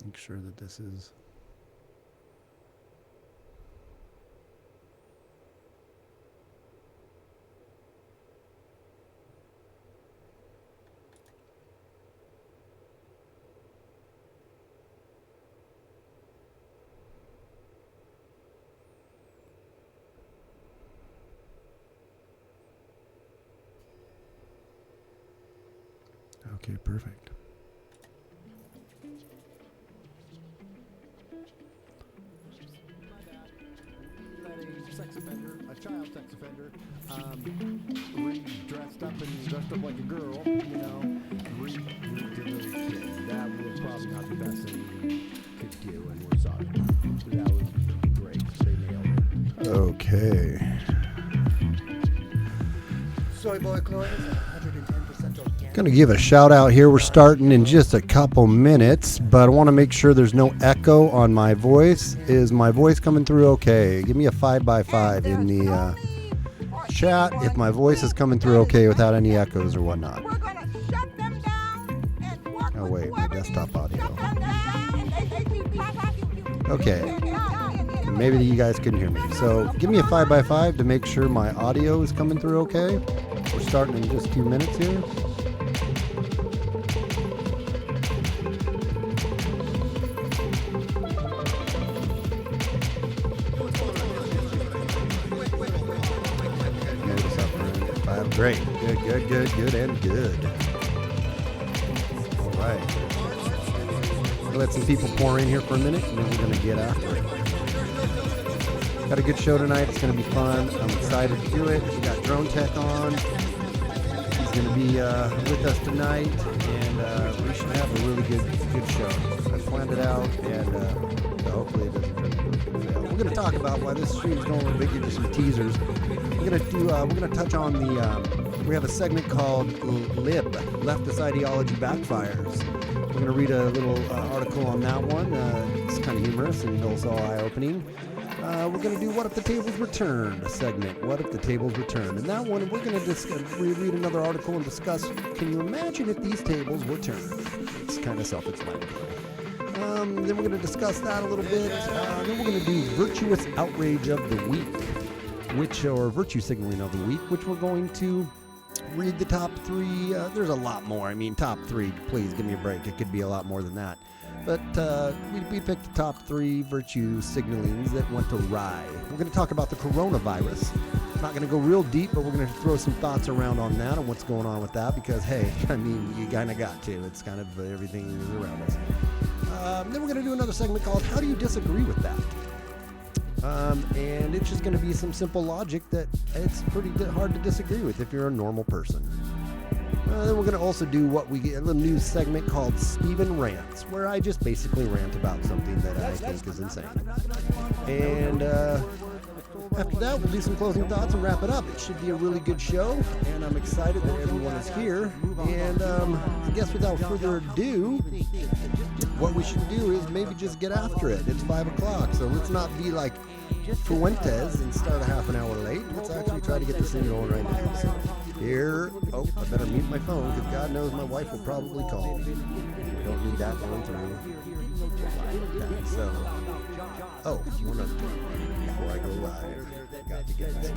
Make sure that this is... Okay, perfect. A child sex offender, dressed up like a girl, read to those kids. That was probably not the best thing we could do, and we're sorry. That was great. They nailed it. Okay. Soy boy chlorine is 110% organic. Going to give a shout out here. We're starting in just a couple minutes, but I want to make sure there's no echo on my voice. Is my voice coming through okay? Give me a 5x5 in the chat if my voice is coming through okay without any echoes or whatnot. We're going to shut them down and work Oh wait, my desktop audio. Okay. Okay. Maybe you guys couldn't hear me. So give me a 5x5 to make sure my audio is coming through okay. We're starting in just 2 minutes here. Great. Good, and good. All right. We'll let some people pour in here for a minute, and then we're going to get after it. Got a good show tonight. It's going to be fun. I'm excited to do it. We got Drone Tech on. He's going to be with us tonight, and we should have a really good show. I planned it out, and hopefully it doesn't turn into a good fail. We're going to talk about why this stream's going. We're going to give you some teasers. We're gonna touch on the. We have a segment called L.I.B, Leftist Ideology Backfires. We're gonna read a little article on that one. It's kind of humorous and also eye-opening. We're gonna do What If the Tables Were Turned, a segment. What if the tables were turned? And that one, we're gonna read another article and discuss. Can you imagine if these tables were turned? It's kind of self-explanatory. Then we're gonna discuss that a little bit. Then we're gonna do Virtuous Outrage of the Week. Or virtue signaling of the week, which we're going to read the top three. There's a lot more. I mean, top three, please give me a break. It could be a lot more than that. But we picked the top three virtue signalings that went awry. We're going to talk about the coronavirus. Not going to go real deep, but we're going to throw some thoughts around on that and what's going on with that because, hey, I mean, you kind of got to. It's kind of everything is around us. Then we're going to do another segment called How Do You Disagree with That? And it's just going to be some simple logic that it's pretty hard to disagree with if you're a normal person. Then we're going to also do a little news segment called Steven Rants, where I just basically rant about something that I think is insane. And after that, we'll do some closing thoughts and wrap it up. It should be a really good show, and I'm excited that everyone is here. And I guess without further ado, what we should do is maybe just get after it. It's 5 o'clock, so let's not be like Fuentes and start a half an hour late. Let's actually try to get this thing going right now. So here, I better mute my phone because God knows my wife will probably call me. We don't need that going through. So, one other thing before I go live. Got to get the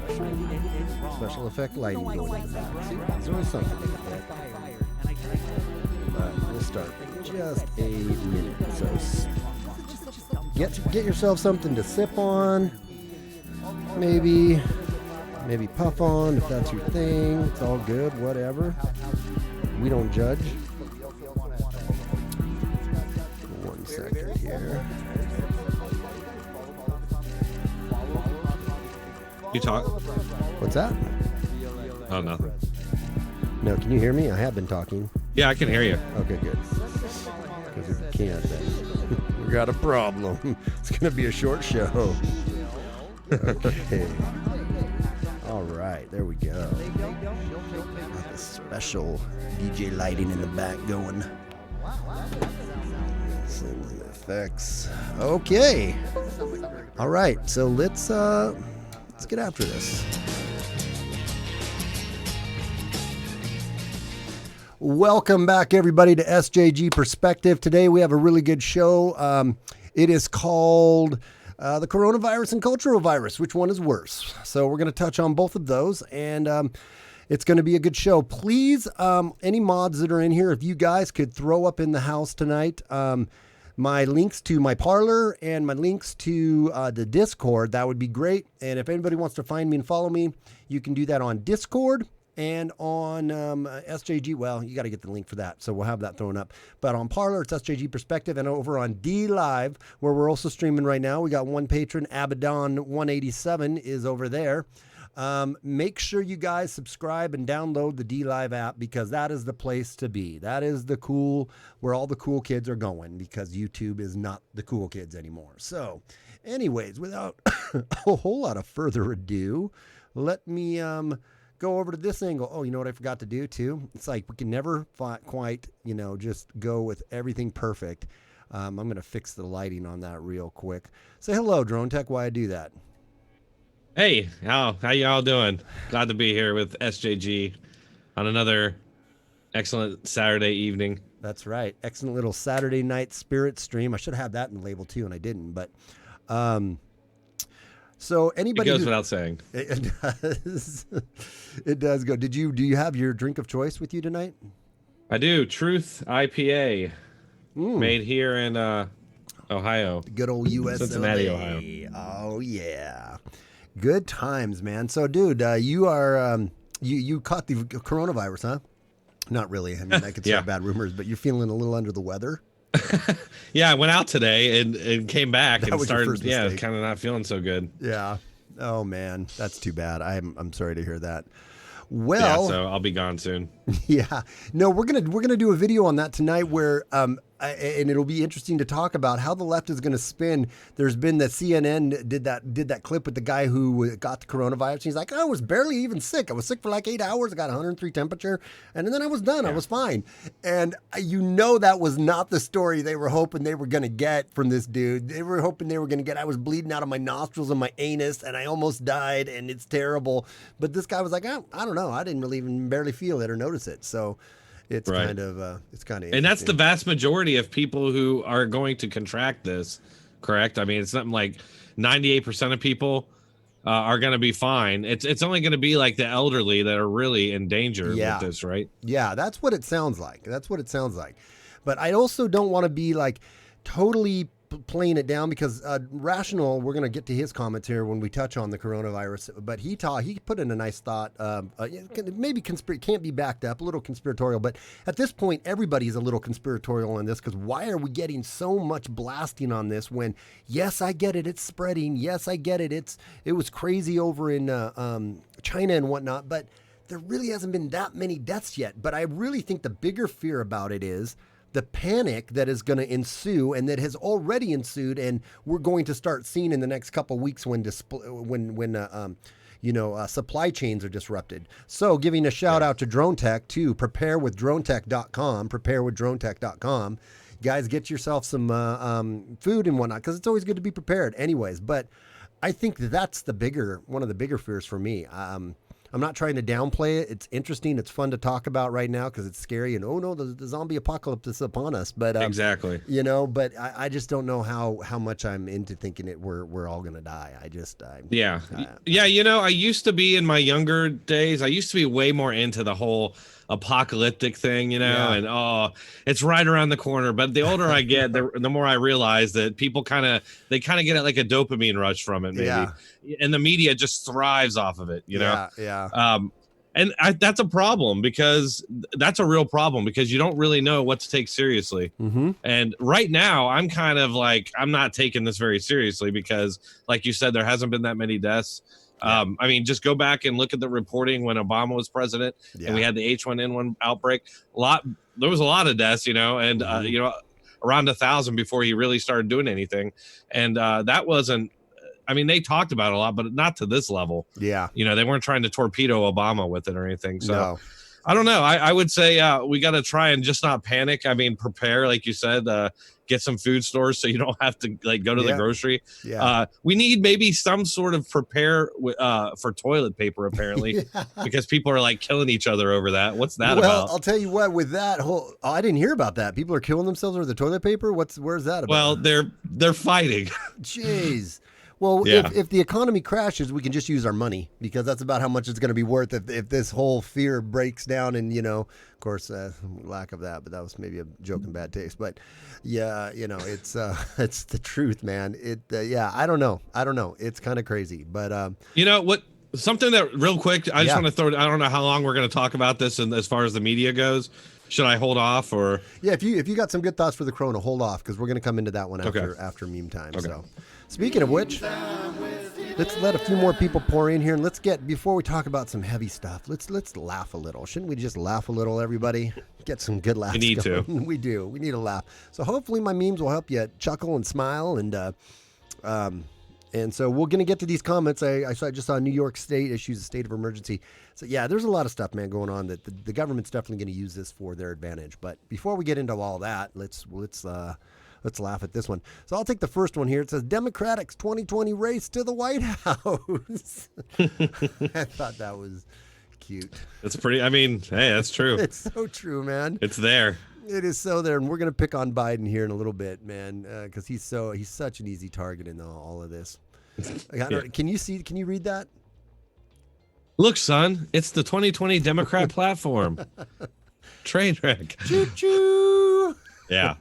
special effect lighting going in the back. See, there's always something like that. But we'll start in just a minute. So get yourself something to sip on. Maybe puff on if that's your thing. It's all good, whatever. We don't judge. 1 second here. You talk? What's that? Oh, nothing. No, can you hear me? I have been talking. Yeah, I can hear you. Okay, good. Because if you can't, then we got a problem. It's going to be a short show. Okay. All right, there we go. Got the special DJ lighting in the back going. Some effects. Okay. All right, so let's get after this. Welcome back, everybody, to SJG Perspective. Today we have a really good show. It is called the Coronavirus and Cultural Virus. Which one is worse? So we're going to touch on both of those, and it's going to be a good show. Please, any mods that are in here, if you guys could throw up in the house tonight my links to my Parler and my links to the Discord, that would be great. And if anybody wants to find me and follow me, you can do that on Discord and on SJG. Well, you got to get the link for that, so we'll have that thrown up. But on Parler, it's SJG Perspective, and over on D-Live, where we're also streaming right now, we got one patron, Abaddon187, is over there. Make sure you guys subscribe and download the D-Live app, because that is the place to be. That is where all the cool kids are going, because YouTube is not the cool kids anymore. So anyways, without a whole lot of further ado, let me go over to this angle. Oh, you know what I forgot to do too? It's like we can never quite, just go with everything perfect. I'm going to fix the lighting on that real quick. Say hello, Drone Tech, while I do that. Hey, how y'all doing? Glad to be here with SJG on another excellent Saturday evening. That's right. Excellent little Saturday night spirit stream. I should have that in the label too, and I didn't. But so anybody, it goes without saying. It does. It does go. Do you have your drink of choice with you tonight? I do. Truth IPA, made here in Ohio. Good old US, Cincinnati, Ohio. Oh yeah. Good times, man. So, dude, you are you caught the coronavirus, huh? Not really. I mean, I could say bad rumors, but you're feeling a little under the weather. Yeah, I went out today and came back That and was your started. first Yeah, mistake. kind of not feeling so good. Yeah. Oh man, that's too bad. I'm sorry to hear that. Yeah, Well, so I'll be gone soon. yeah. No, we're gonna do a video on that tonight where and it'll be interesting to talk about how the left is gonna spin. There's been that CNN did that clip with the guy who got the coronavirus. He's like, I was barely even sick. I was sick for like 8 hours. I got 103 temperature, and then I was done. I was fine. And that was not the story they were hoping they were gonna get from this dude. They were hoping they were gonna get, I was bleeding out of my nostrils and my anus, and I almost died, and it's terrible. But this guy was like, I don't know. I didn't really even barely feel it or notice it. So it's Right. kind of And that's the vast majority of people who are going to contract this, correct? I mean, it's something like 98% of people are going to be fine. It's only going to be like the elderly that are really in danger with this, right? Yeah, that's what it sounds like. But I also don't want to be like totally playing it down, because Rational, we're going to get to his comments here when we touch on the coronavirus, but he put in a nice thought, maybe can't be backed up, a little conspiratorial, but at this point everybody's a little conspiratorial on this, because why are we getting so much blasting on this when, yes, I get it, it's spreading, yes, I get it, it was crazy over in China and whatnot, but there really hasn't been that many deaths yet. But I really think the bigger fear about it is the panic that is going to ensue, and that has already ensued, and we're going to start seeing in the next couple of weeks when supply chains are disrupted. So giving a shout out to Drone Tech too, preparewithdronetech.com. Guys, get yourself some food and whatnot, because it's always good to be prepared anyways. But I think that's one of the bigger fears for me. I'm not trying to downplay it. It's interesting. It's fun to talk about right now because it's scary. And oh no, the zombie apocalypse is upon us. But Exactly. But I just don't know how much I'm into thinking we're all gonna die. I used to be in my younger days. I used to be way more into the whole apocalyptic thing, and it's right around the corner. But the older I get, the more I realize that people kind of get like a dopamine rush from it, maybe, and the media just thrives off of it, and that's a problem, because that's a real problem, because you don't really know what to take seriously. Mm-hmm. And right now, I'm kind of like, I'm not taking this very seriously, because, like you said, there hasn't been that many deaths. I mean, just go back and look at the reporting when Obama was president, and we had the H1N1 outbreak. There was a lot of deaths, and around 1,000 before he really started doing anything. And that wasn't. I mean, they talked about it a lot, but not to this level. Yeah. They weren't trying to torpedo Obama with it or anything. So I don't know. I would say we got to try and just not panic. I mean, prepare, like you said, get some food stores so you don't have to like go to the grocery. Yeah. We need maybe some sort of prepare for toilet paper, apparently, because people are like killing each other over that. What's that well, about? I'll tell you what, with that whole, I didn't hear about that. People are killing themselves over the toilet paper. Where's that about? Well, they're fighting. Jeez. Well, Yeah. if the economy crashes, we can just use our money because that's about how much it's going to be worth if this whole fear breaks down. And, of course, lack of that, but that was maybe a joke in bad taste. But yeah, it's it's the truth, man. I don't know. It's kind of crazy. But you know what? Something that real quick, I just want to throw. I don't know how long we're going to talk about this, and as far as the media goes, should I hold off or? Yeah, if you got some good thoughts for the Corona, hold off because we're going to come into that one after meme time. Okay. So, speaking of which, let's let a few more people pour in here, and let's get before we talk about some heavy stuff. Let's laugh a little. Shouldn't we just laugh a little, everybody? Get some good laughs. We need going. to. We do. We need a laugh. So hopefully my memes will help you chuckle and smile and so we're going to get to these comments. I just saw New York State issues a state of emergency. So, yeah, there's a lot of stuff, man, going on that the government's definitely going to use this for their advantage. But before we get into all that, let's laugh at this one. So I'll take the first one here. It says, Democrats 2020 race to the White House. I thought that was cute. That's pretty. I mean, hey, that's true. It's so true, man. It's there. It is so there, and we're going to pick on Biden here in a little bit, man, because he's such an easy target in all of this. Can you read that? Look, son, it's the 2020 Democrat platform. Train wreck. Choo choo. Yeah.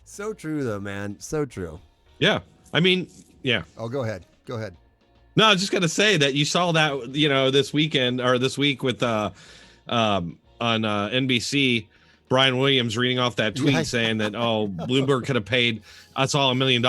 So true, though, man. So true. Yeah. I mean, yeah. Oh, go ahead. No, I was just gonna say that you saw that this weekend or this week with on NBC. Brian Williams reading off that tweet saying that, Bloomberg could have paid us all $1 million.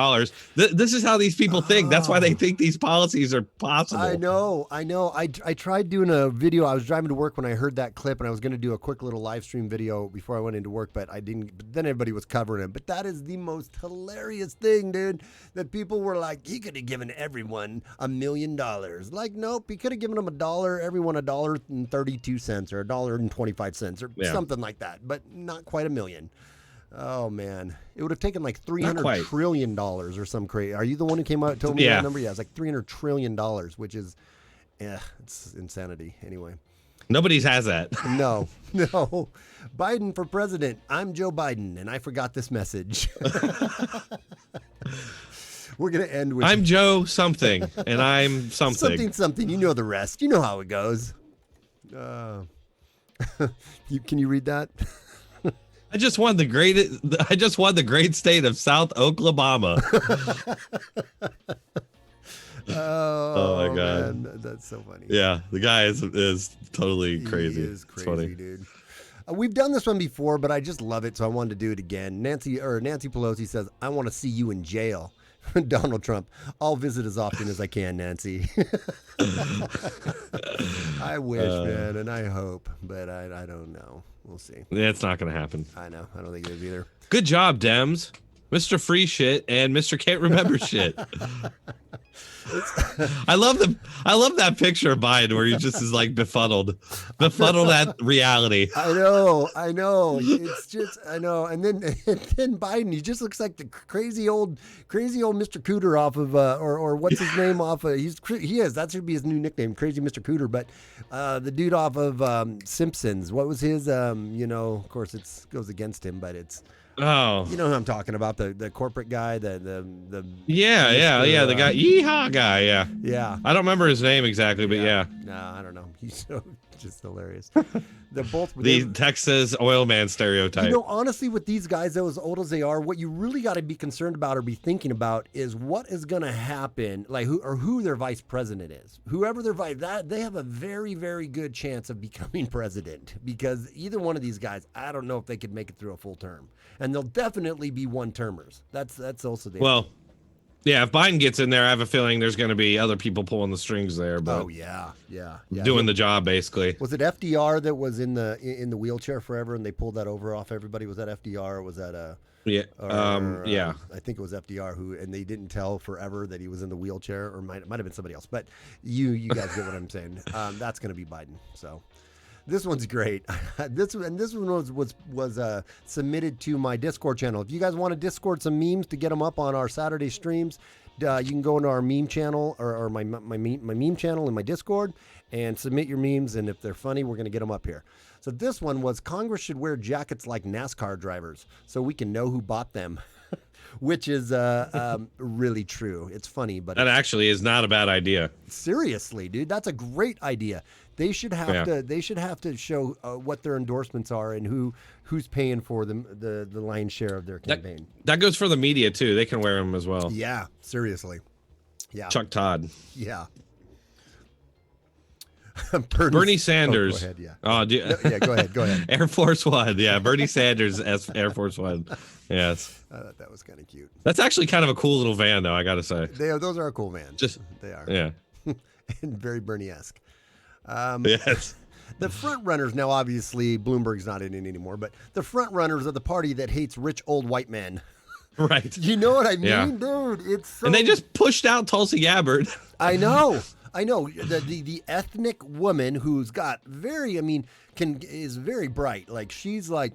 This is how these people think. That's why they think these policies are possible. I know. I tried doing a video. I was driving to work when I heard that clip, and I was going to do a quick little live stream video before I went into work, but I didn't. But then everybody was covering it. But that is the most hilarious thing, dude, that people were like, he could have given everyone $1 million. Like, nope, he could have given them everyone $1.32 or $1.25 or something like that. But not quite $1 million. Oh man, it would have taken like $300 trillion or some crazy. Are you the one who came out and told me that number? Yeah, it's like $300 trillion, which is, it's insanity. Anyway, nobody's has that. No. Biden for president. I'm Joe Biden, and I forgot this message. We're gonna end with I'm Joe something, and I'm something. Something. You know the rest. You know how it goes. Can you read that? I just won the great state of South Oklahoma. Oh my God. Man, that's so funny. Yeah, the guy is totally crazy. He is crazy, it's funny. dude. We've done this one before, but I just love it, so I wanted to do it again. Nancy Pelosi says, I want to see you in jail. Donald Trump, I'll visit as often as I can, Nancy. I wish, man, and I hope, but I don't know. We'll see. Yeah, it's not going to happen. I know. I don't think it is either. Good job, Dems. Mr. Free Shit and Mr. Can't Remember Shit. I love that picture of Biden where he just is like befuddled at reality. I know. It's just I know. And then Biden, he just looks like the crazy old Mr. Cooter off of or what's his name off of that should be his new nickname, Crazy Mr. Cooter. But the dude off of Simpsons, what was his? Of course it goes against him, but it's. Oh, you know who I'm talking about, the corporate guy, the the guy, yeehaw guy, yeah. I don't remember his name exactly, but yeah. No, I don't know. He's so just hilarious. The Texas oil man stereotype. Honestly, with these guys, though, as old as they are, what you really got to be concerned about or be thinking about is what is going to happen, like who their vice president is. Whoever their they have a very, very good chance of becoming president because either one of these guys, I don't know if they could make it through a full term, and they'll definitely be one-termers. That's also the yeah. If Biden gets in there, I have a feeling there's going to be other people pulling the strings there. But doing the job basically. Was it FDR that was in the wheelchair forever, and they pulled that over off everybody? Was that FDR or was that Yeah. I think it was FDR and they didn't tell forever that he was in the wheelchair, or might have been somebody else. But you guys get what I'm saying. That's going to be Biden. So This one's great. This one was submitted to my Discord channel. If you guys want to Discord some memes to get them up on our Saturday streams, you can go into our meme channel or my meme channel in my Discord and submit your memes. And if they're funny, we're going to get them up here. So this one was Congress should wear jackets like NASCAR drivers so we can know who bought them. Which is really true. It's funny, but that actually is not a bad idea. Seriously, dude, that's a great idea. They should have to. They should have to show what their endorsements are and who's paying for them, the lion's share of their campaign. That goes for the media too. They can wear them as well. Yeah, seriously. Yeah. Chuck Todd. Yeah. Bernie Sanders. Oh, go ahead, yeah. Oh, yeah, go ahead. Go ahead. Air Force One. Yeah, Bernie Sanders as Air Force One. Yes. I thought that was kind of cute. That's actually kind of a cool little van, though, I got to say. Those are a cool van. They are. Yeah. And very Bernie-esque. Yes. The front runners, now obviously Bloomberg's not in it anymore, but the front runners are the party that hates rich old white men. Right. You know what I mean, yeah. dude? It's so... And they just pushed out Tulsi Gabbard. I know. The ethnic woman who's got is very bright. Like, she's like,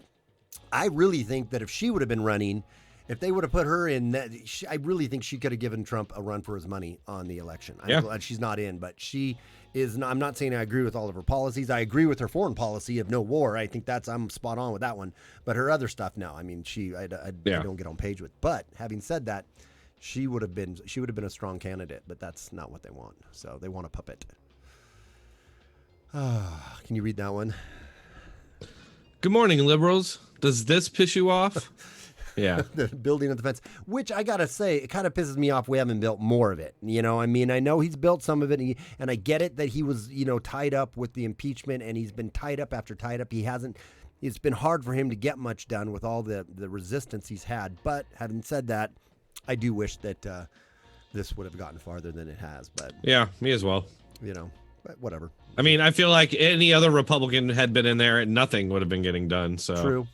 I really think that if she would have been running, if they would have put her in, I really think she could have given Trump a run for his money on the election. I'm glad she's not in, but she is not, I'm not saying I agree with all of her policies. I agree with her foreign policy of no war. I think I'm spot on with that one. But her other stuff, no. I mean, I don't get on page with. But having said that, she would have been a strong candidate, but that's not what they want. So they want a puppet. Can you read that one? Good morning, liberals. Does this piss you off? Yeah. The building of the fence, which I got to say, it kind of pisses me off we haven't built more of it. You know, I mean, I know he's built some of it, and I get it that he was, tied up with the impeachment, and he's been tied up after tied up. It's been hard for him to get much done with all the resistance he's had. But having said that, I do wish that this would have gotten farther than it has. But yeah, me as well. But whatever. I mean, I feel like any other Republican had been in there and nothing would have been getting done. So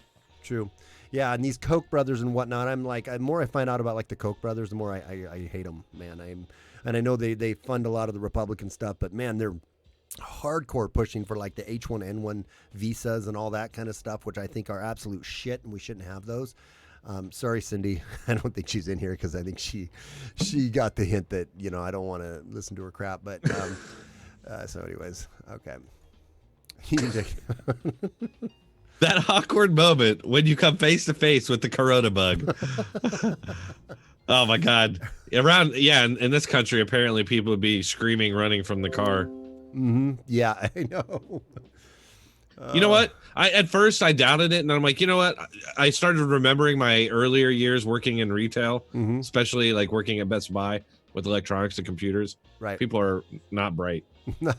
True. Yeah, and these Koch brothers and whatnot, I'm like, the more I find out about like the Koch brothers, the more I hate them, man. And I know they fund a lot of the Republican stuff, but man, they're hardcore pushing for like the H1N1 visas and all that kind of stuff, which I think are absolute shit, and we shouldn't have those. Sorry, Cindy. I don't think she's in here because I think she got the hint that, I don't want to listen to her crap. But so anyways, okay. That awkward moment when you come face to face with the corona bug. Oh my God. In this country, apparently people would be screaming, running from the car. Mm-hmm. Yeah, I know. You know what? At first I doubted it, and I'm like, you know what? I started remembering my earlier years working in retail, especially like working at Best Buy with electronics and computers. Right. People are not bright.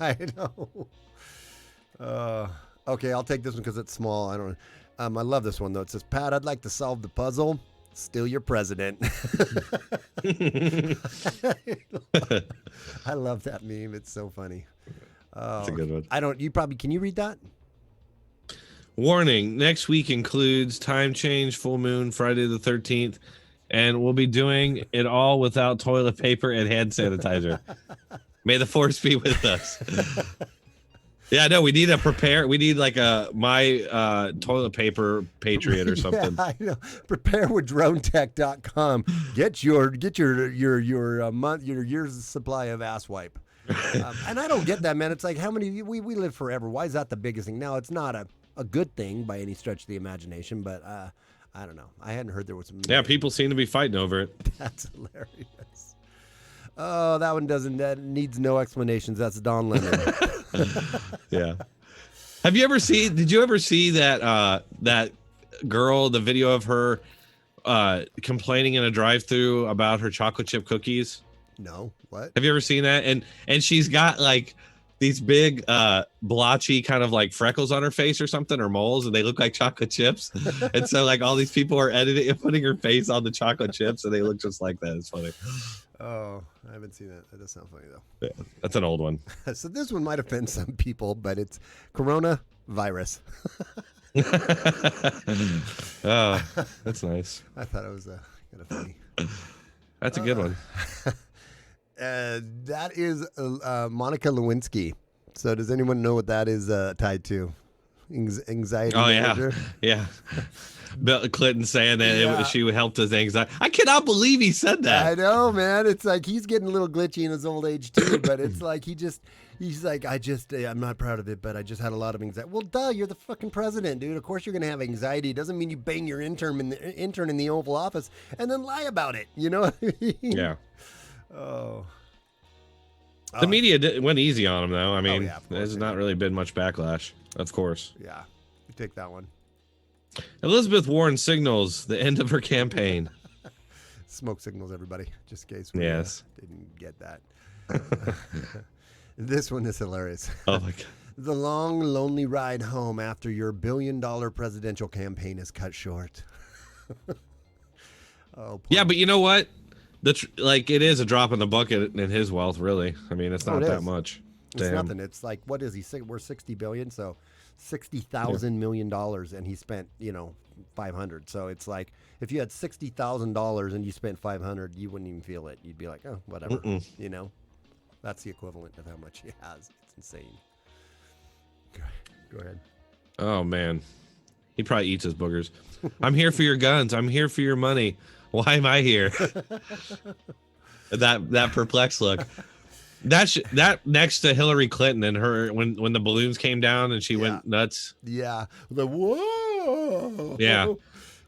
I know. Okay, I'll take this one because it's small. I don't. I love this one though. It says, "Pat, I'd like to solve the puzzle. Still your president." I love that meme. It's so funny. That's a good one. Can you read that? Warning, next week includes time change, full moon, Friday the 13th, and we'll be doing it all without toilet paper and hand sanitizer. May the force be with us. Yeah, no, we need like my toilet paper patriot or something. Yeah, I know. Prepare with DroneTech.com. Get your year's supply of ass wipe. And I don't get that, man. It's like, how many we live forever. Why is that the biggest thing? Now, it's not a good thing by any stretch of the imagination, but I don't know. I hadn't heard there was some. Yeah, people seem to be fighting over it. That's hilarious. Oh, that needs no explanations. That's Don Lemon. Yeah. Did you ever see that girl, the video of her complaining in a drive-thru about her chocolate chip cookies? No. What? Have you ever seen that? And she's got like these big blotchy kind of like freckles on her face or something, or moles, and they look like chocolate chips. And so like all these people are editing and putting her face on the chocolate chips, and they look just like that. It's funny. Oh, I haven't seen that. That does sound funny though. Yeah, that's an old one. So this one might offend some people, but it's coronavirus. Oh, that's nice. I thought it was kind of funny. That's a good one. That is Monica Lewinsky. So does anyone know what that is tied to? Anxiety Oh manager. yeah. Bill Clinton saying that Yeah. she helped his anxiety. I cannot believe he said that. I know, man. It's like he's getting a little glitchy in his old age too, but it's like he's like, I'm not proud of it, but I just had a lot of anxiety. Well, duh, you're the fucking president, dude. Of course you're gonna have anxiety. It doesn't mean you bang your intern in the Oval Office and then lie about it. You know what I mean? Yeah. Oh. The media went easy on him, though. I mean, yeah, of course there's they not did. really been much backlash, of course. Yeah. You take that one. Elizabeth Warren signals the end of her campaign. Smoke signals, everybody, just in case we Yes. didn't get that. This one is hilarious. Oh, my God. The long, lonely ride home after your billion-dollar presidential campaign is cut short. Oh, Yeah, but you know what? It is a drop in the bucket in his wealth, really. I mean, it's not it that is. much. It's Damn. nothing. It's like, what is he? We're 60 billion, so $60,000 million, and he spent, 500. So it's like, if you had $60,000 and you spent 500, you wouldn't even feel it. You'd be like, oh, whatever. That's the equivalent of how much he has. It's insane. Go ahead. Oh, man. He probably eats his boogers. I'm here for your guns. I'm here for your money. Why am I here? that perplexed look. That next to Hillary Clinton and her when the balloons came down and she went nuts. Yeah. The whoa. Yeah.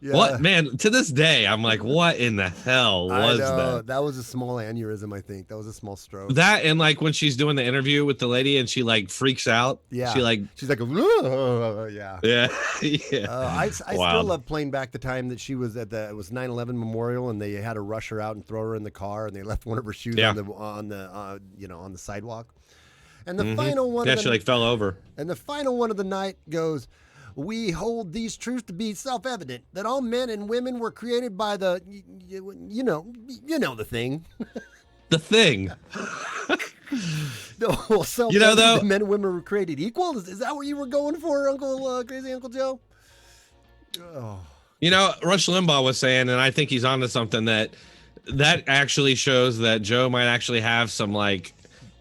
Yeah. What, man, to this day, I'm like, what in the hell was that? That was a small aneurysm, I think. That was a small stroke. That and like when she's doing the interview with the lady and she like freaks out. Yeah. She's like, whoa. Yeah. yeah. Yeah. I still love playing back the time that she was at it was 9/11 memorial and they had to rush her out and throw her in the car and they left one of her shoes on the sidewalk. And the final one. Yeah, she like fell over. And the final one of the night goes, "We hold these truths to be self-evident, that all men and women were created by the, you know the thing." The thing. No, though, men and women were created equal? Is that what you were going for, Crazy Uncle Joe? Oh. Rush Limbaugh was saying, and I think he's onto something, that actually shows that Joe might actually have some like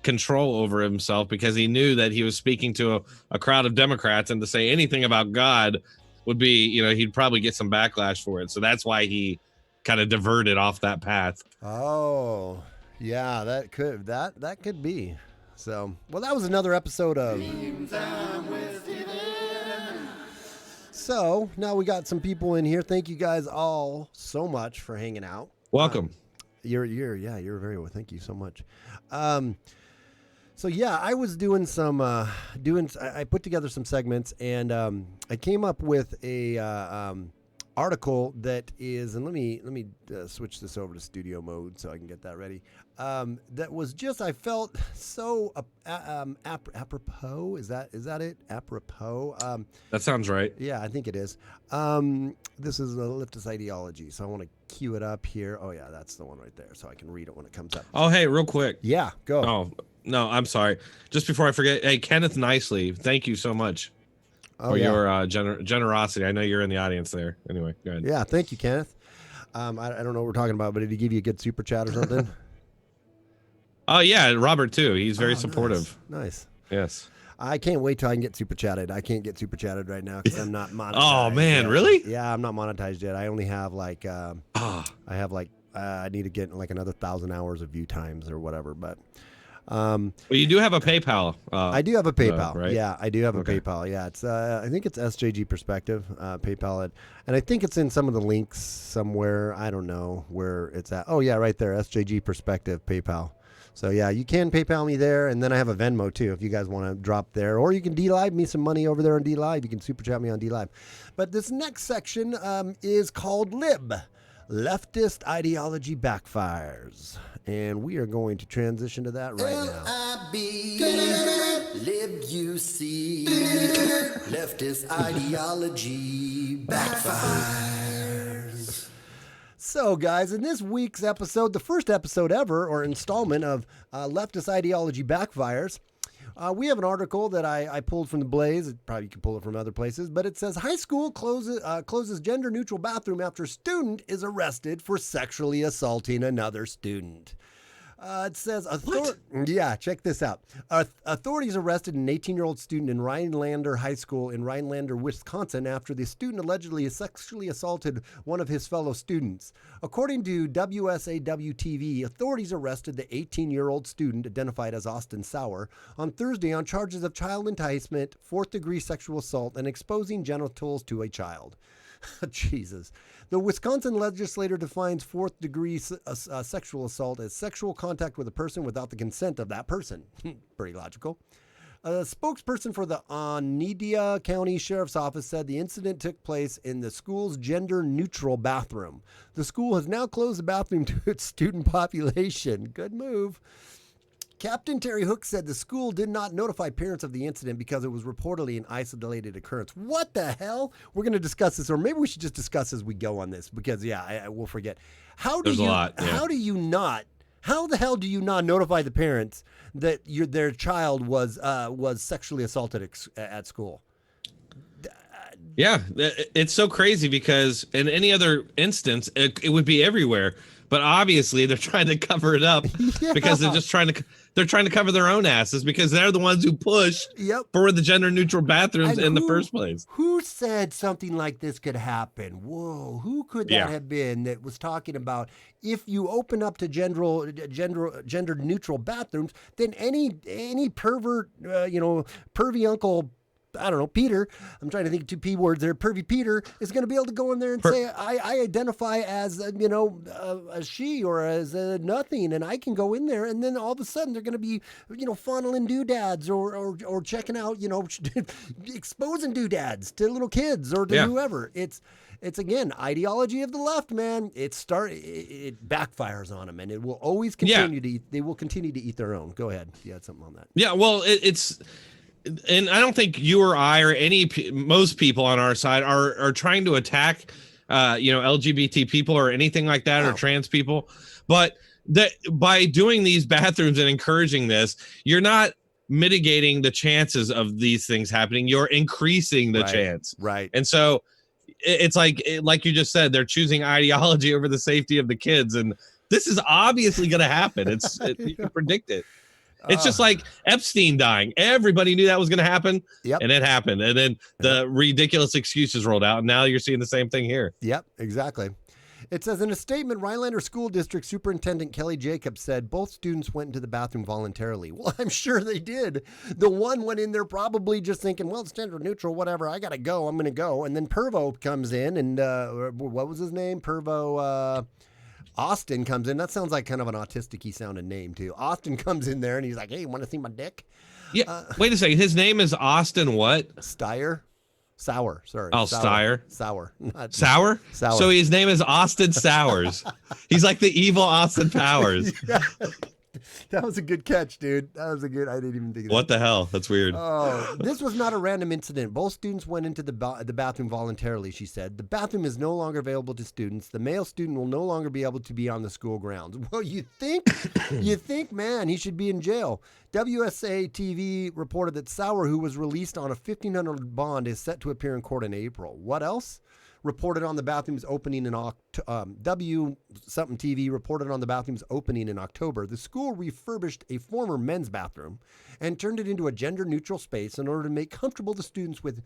control over himself, because he knew that he was speaking to a crowd of Democrats, and to say anything about God would be, he'd probably get some backlash for it. So that's why he kind of diverted off that path. Oh, yeah, that could be. So, well, that was another episode of. So now we got some people in here. Thank you guys all so much for hanging out. Welcome. You're very well. Thank you so much. So yeah, I was doing some I put together some segments, and I came up with a article that is, and let me switch this over to studio mode so I can get that ready. That was just, I felt so apropos. Is that it? Apropos. That sounds right. Yeah, I think it is. This is a leftist ideology, so I want to cue it up here. Oh yeah, that's the one right there, so I can read it when it comes up. Oh, hey, real quick. Yeah, go. Oh, no, I'm sorry. Just before I forget, hey, Kenneth Nicely, thank you so much for your generosity. I know you're in the audience there. Anyway, go ahead. Yeah, thank you, Kenneth. I don't know what we're talking about, but did he give you a good super chat or something? Oh, yeah, Robert, too. He's very supportive. Nice. Yes. I can't wait till I can get super chatted. I can't get super chatted right now because I'm not monetized. Oh, man, yet. really? Yeah, I'm not monetized yet. I only have I need to get like another 1,000 hours of view times or whatever, but... well, you do have a PayPal. I do have a PayPal. Right? Yeah, I do have a PayPal. Yeah, it's I think it's SJG Perspective PayPal, and I think it's in some of the links somewhere. I don't know where it's at. Oh yeah, right there, SJG Perspective PayPal. So yeah, you can PayPal me there, and then I have a Venmo too if you guys want to drop there, or you can D-Live me some money over there on D-Live. You can super chat me on D-Live. But this next section is called Lib. Leftist Ideology Backfires. And we are going to transition to that right now. L.I.B. Lib UC. Leftist Ideology Backfires. So, guys, in this week's episode, the first episode ever, or installment of Leftist Ideology Backfires, we have an article that I pulled from the Blaze. Probably you can pull it from other places, but it says high school closes gender-neutral bathroom after student is arrested for sexually assaulting another student. It says, yeah, check this out. Authorities arrested an 18-year-old student in Rhinelander High School in Rhinelander, Wisconsin, after the student allegedly sexually assaulted one of his fellow students. According to WSAW-TV, authorities arrested the 18-year-old student, identified as Austin Sauer, on Thursday on charges of child enticement, fourth-degree sexual assault, and exposing genitals to a child. Jesus. The Wisconsin legislature defines fourth-degree sexual assault as sexual contact with a person without the consent of that person. Pretty logical. A spokesperson for the Oneida County Sheriff's Office said the incident took place in the school's gender-neutral bathroom. The school has now closed the bathroom to its student population. Good move. Captain Terry Hook said the school did not notify parents of the incident because it was reportedly an isolated occurrence. What the hell? We're going to discuss this, or maybe we should just discuss as we go on this, because I will forget. How the hell do you not notify the parents that their child was sexually assaulted at school? Yeah, it's so crazy because in any other instance, it would be everywhere. But obviously, they're trying to cover it up because they're just trying to cover their own asses because they're the ones who pushed for the gender neutral bathrooms in the first place. Who said something like this could happen? Whoa, who could that have been that was talking about if you open up to gender neutral bathrooms, then any pervert, pervy uncle, I don't know, Peter, I'm trying to think of two P words there, pervy Peter, is going to be able to go in there and say, I identify as, a she or as a nothing, and I can go in there, and then all of a sudden they're going to be, funneling doodads or checking out, exposing doodads to little kids or to whoever. It's again, ideology of the left, man. It backfires on them, and it will always continue to eat. They will continue to eat their own. Go ahead. You had something on that. Yeah, well, and I don't think you or I or most people on our side are trying to attack, LGBT people or anything like that, or trans people. But by doing these bathrooms and encouraging this, you're not mitigating the chances of these things happening. You're increasing the chance. Right. And so it's like you just said, they're choosing ideology over the safety of the kids. And this is obviously going to happen. You can predict it. It's just like Epstein dying. Everybody knew that was going to happen, and it happened. And then the ridiculous excuses rolled out, and now you're seeing the same thing here. Yep, exactly. It says in a statement, Rhinelander School District Superintendent Kelly Jacobs said both students went into the bathroom voluntarily. Well, I'm sure they did. The one went in there probably just thinking, well, it's gender neutral, whatever. I got to go. I'm going to go. And then Pervo comes in, and what was his name? Austin comes in. That sounds like kind of an autistic-y sounding name, too. Austin comes in there, and he's like, hey, want to see my dick? Yeah. Wait a second. His name is Austin what? Sauer, sorry. Oh, Steyer. Sour. Sour? Sour. So his name is Austin Sowers. He's like the evil Austin Powers. That was a good catch, dude. I didn't even think of that. What the hell? That's weird. Oh, this was not a random incident. Both students went into the bathroom voluntarily, she said. The bathroom is no longer available to students. The male student will no longer be able to be on the school grounds. Well, you think, man, he should be in jail. WSA TV reported that Sauer, who was released on a $1,500 bond, is set to appear in court in April. What else? Reported on the bathroom's opening in W-something TV reported on the bathroom's opening in October. The school refurbished a former men's bathroom and turned it into a gender-neutral space in order to make comfortable the students with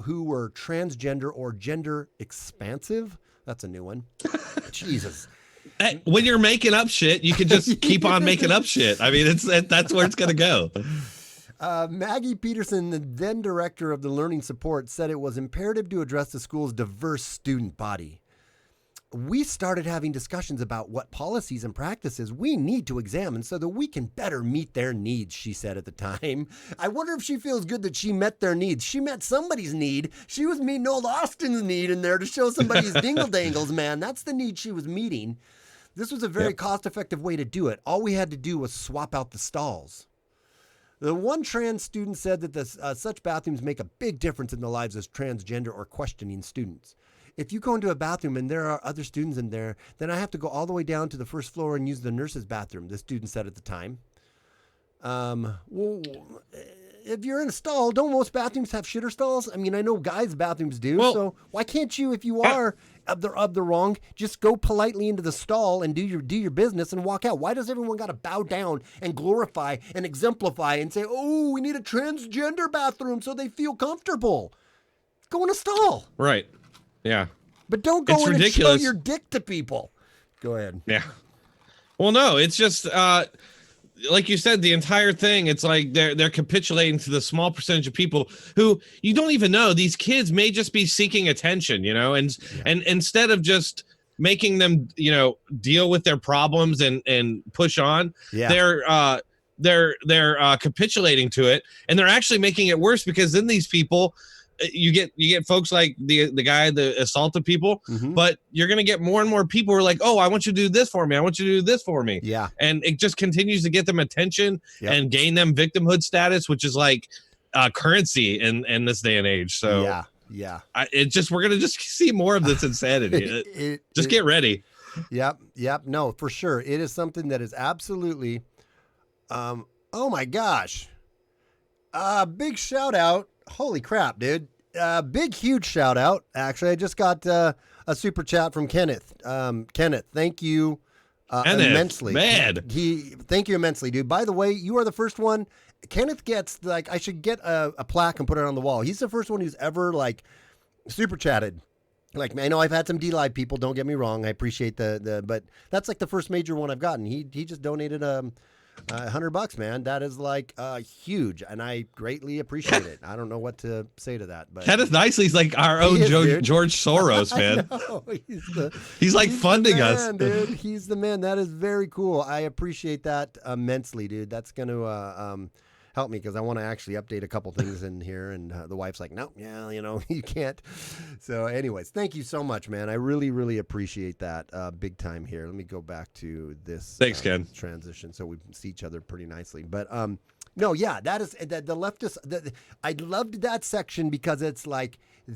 who were transgender or gender expansive. That's a new one. Jesus. When you're making up shit, you can just keep on making up shit. I mean, that's where it's going to go. Maggie Peterson, the then director of the Learning Support, said it was imperative to address the school's diverse student body. We started having discussions about what policies and practices we need to examine so that we can better meet their needs, she said at the time. I wonder if she feels good that she met their needs. She met somebody's need. She was meeting old Austin's need in there to show somebody's dingle-dangles, man. That's the need she was meeting. This was a very cost-effective way to do it. All we had to do was swap out the stalls. The one trans student said that such bathrooms make a big difference in the lives of transgender or questioning students. If you go into a bathroom and there are other students in there, then I have to go all the way down to the first floor and use the nurse's bathroom, the student said at the time. if you're in a stall, don't most bathrooms have shitter stalls? I mean, I know guys' bathrooms do. Well, so why can't you, if you are of the wrong, just go politely into the stall and do your business and walk out? Why does everyone got to bow down and glorify and exemplify and say, oh, we need a transgender bathroom so they feel comfortable? Go in a stall. Right. Yeah. But don't go It's in ridiculous. and show your dick to people. Go ahead. Yeah. Well, no, it's just like you said, the entire thing. It's like they're capitulating to the small percentage of people who you don't even know. These kids may just be seeking attention, and instead of just making them, deal with their problems and push on, they're capitulating to it, and they're actually making it worse because then these people. You get folks like the guy that assaulted people, but you're going to get more and more people who are like, oh, I want you to do this for me. I want you to do this for me. Yeah. And it just continues to get them attention and gain them victimhood status, which is like currency in this day and age. So yeah. We're going to just see more of this insanity. Get ready. Yep. No, for sure. It is something that is absolutely, oh my gosh. Big shout out. Holy crap, dude. Big, huge shout out. Actually, I just got a super chat from Kenneth. Kenneth, thank you immensely. Thank you immensely, dude. By the way, you are the first one. Kenneth gets, I should get a plaque and put it on the wall. He's the first one who's ever, super chatted. I know I've had some D-Live people, don't get me wrong. I appreciate but that's the first major one I've gotten. He just donated $100, man. That is huge, and I greatly appreciate it. I don't know what to say to that, but Kenneth Nicely's like our own George Soros, man. He's funding us, dude. He's the man. That is very cool. I appreciate that immensely, dude. That's going to help me because I want to actually update a couple things in here, and the wife's like, no, you can't. So anyways, thank you so much, man. I really, really appreciate that big time here. Let me go back to this Ken. transition so we see each other pretty nicely. But no, yeah, that is the leftist. I loved that section because it's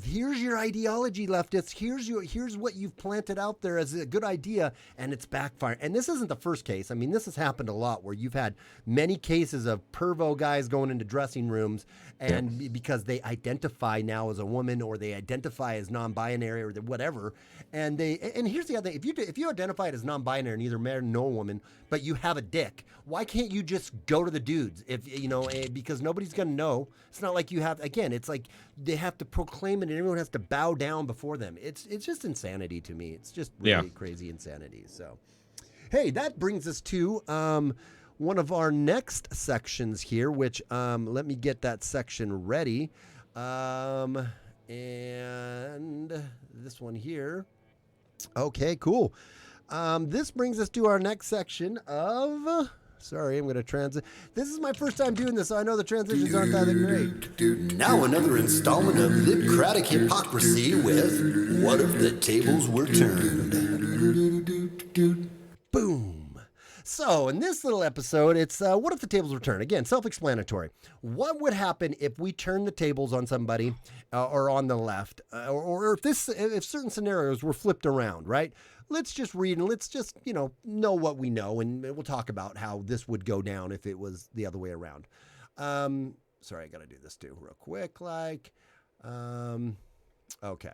here's your ideology, leftists. Here's what you've planted out there as a good idea, and it's backfiring. And this isn't the first case. I mean, this has happened a lot where you've had many cases of pervo guys going into dressing rooms, and because they identify now as a woman or they identify as non-binary or whatever, and here's the other thing: if you identify as non-binary, neither man nor woman, but you have a dick, why can't you just go to the dudes? Because nobody's gonna know. It's not like you have. Again, it's like they have to proclaim it, and everyone has to bow down before them. It's just insanity to me. It's just really crazy insanity. So, hey, that brings us to one of our next sections here, which let me get that section ready. And this one here. Okay, cool. This brings us to our next section of... Sorry, I'm going to transit. This is my first time doing this, so I know the transitions aren't that great. Now another installment of Libcratic Hypocrisy with What If the Tables Were Turned? Boom. So, in this little episode, it's What If the Tables Were Turned? Again, self-explanatory. What would happen if we turn the tables on somebody or on the left? Or if certain scenarios were flipped around, right? Let's just read and let's just, know what we know. And we'll talk about how this would go down if it was the other way around. Sorry, I got to do this too real quick. Okay.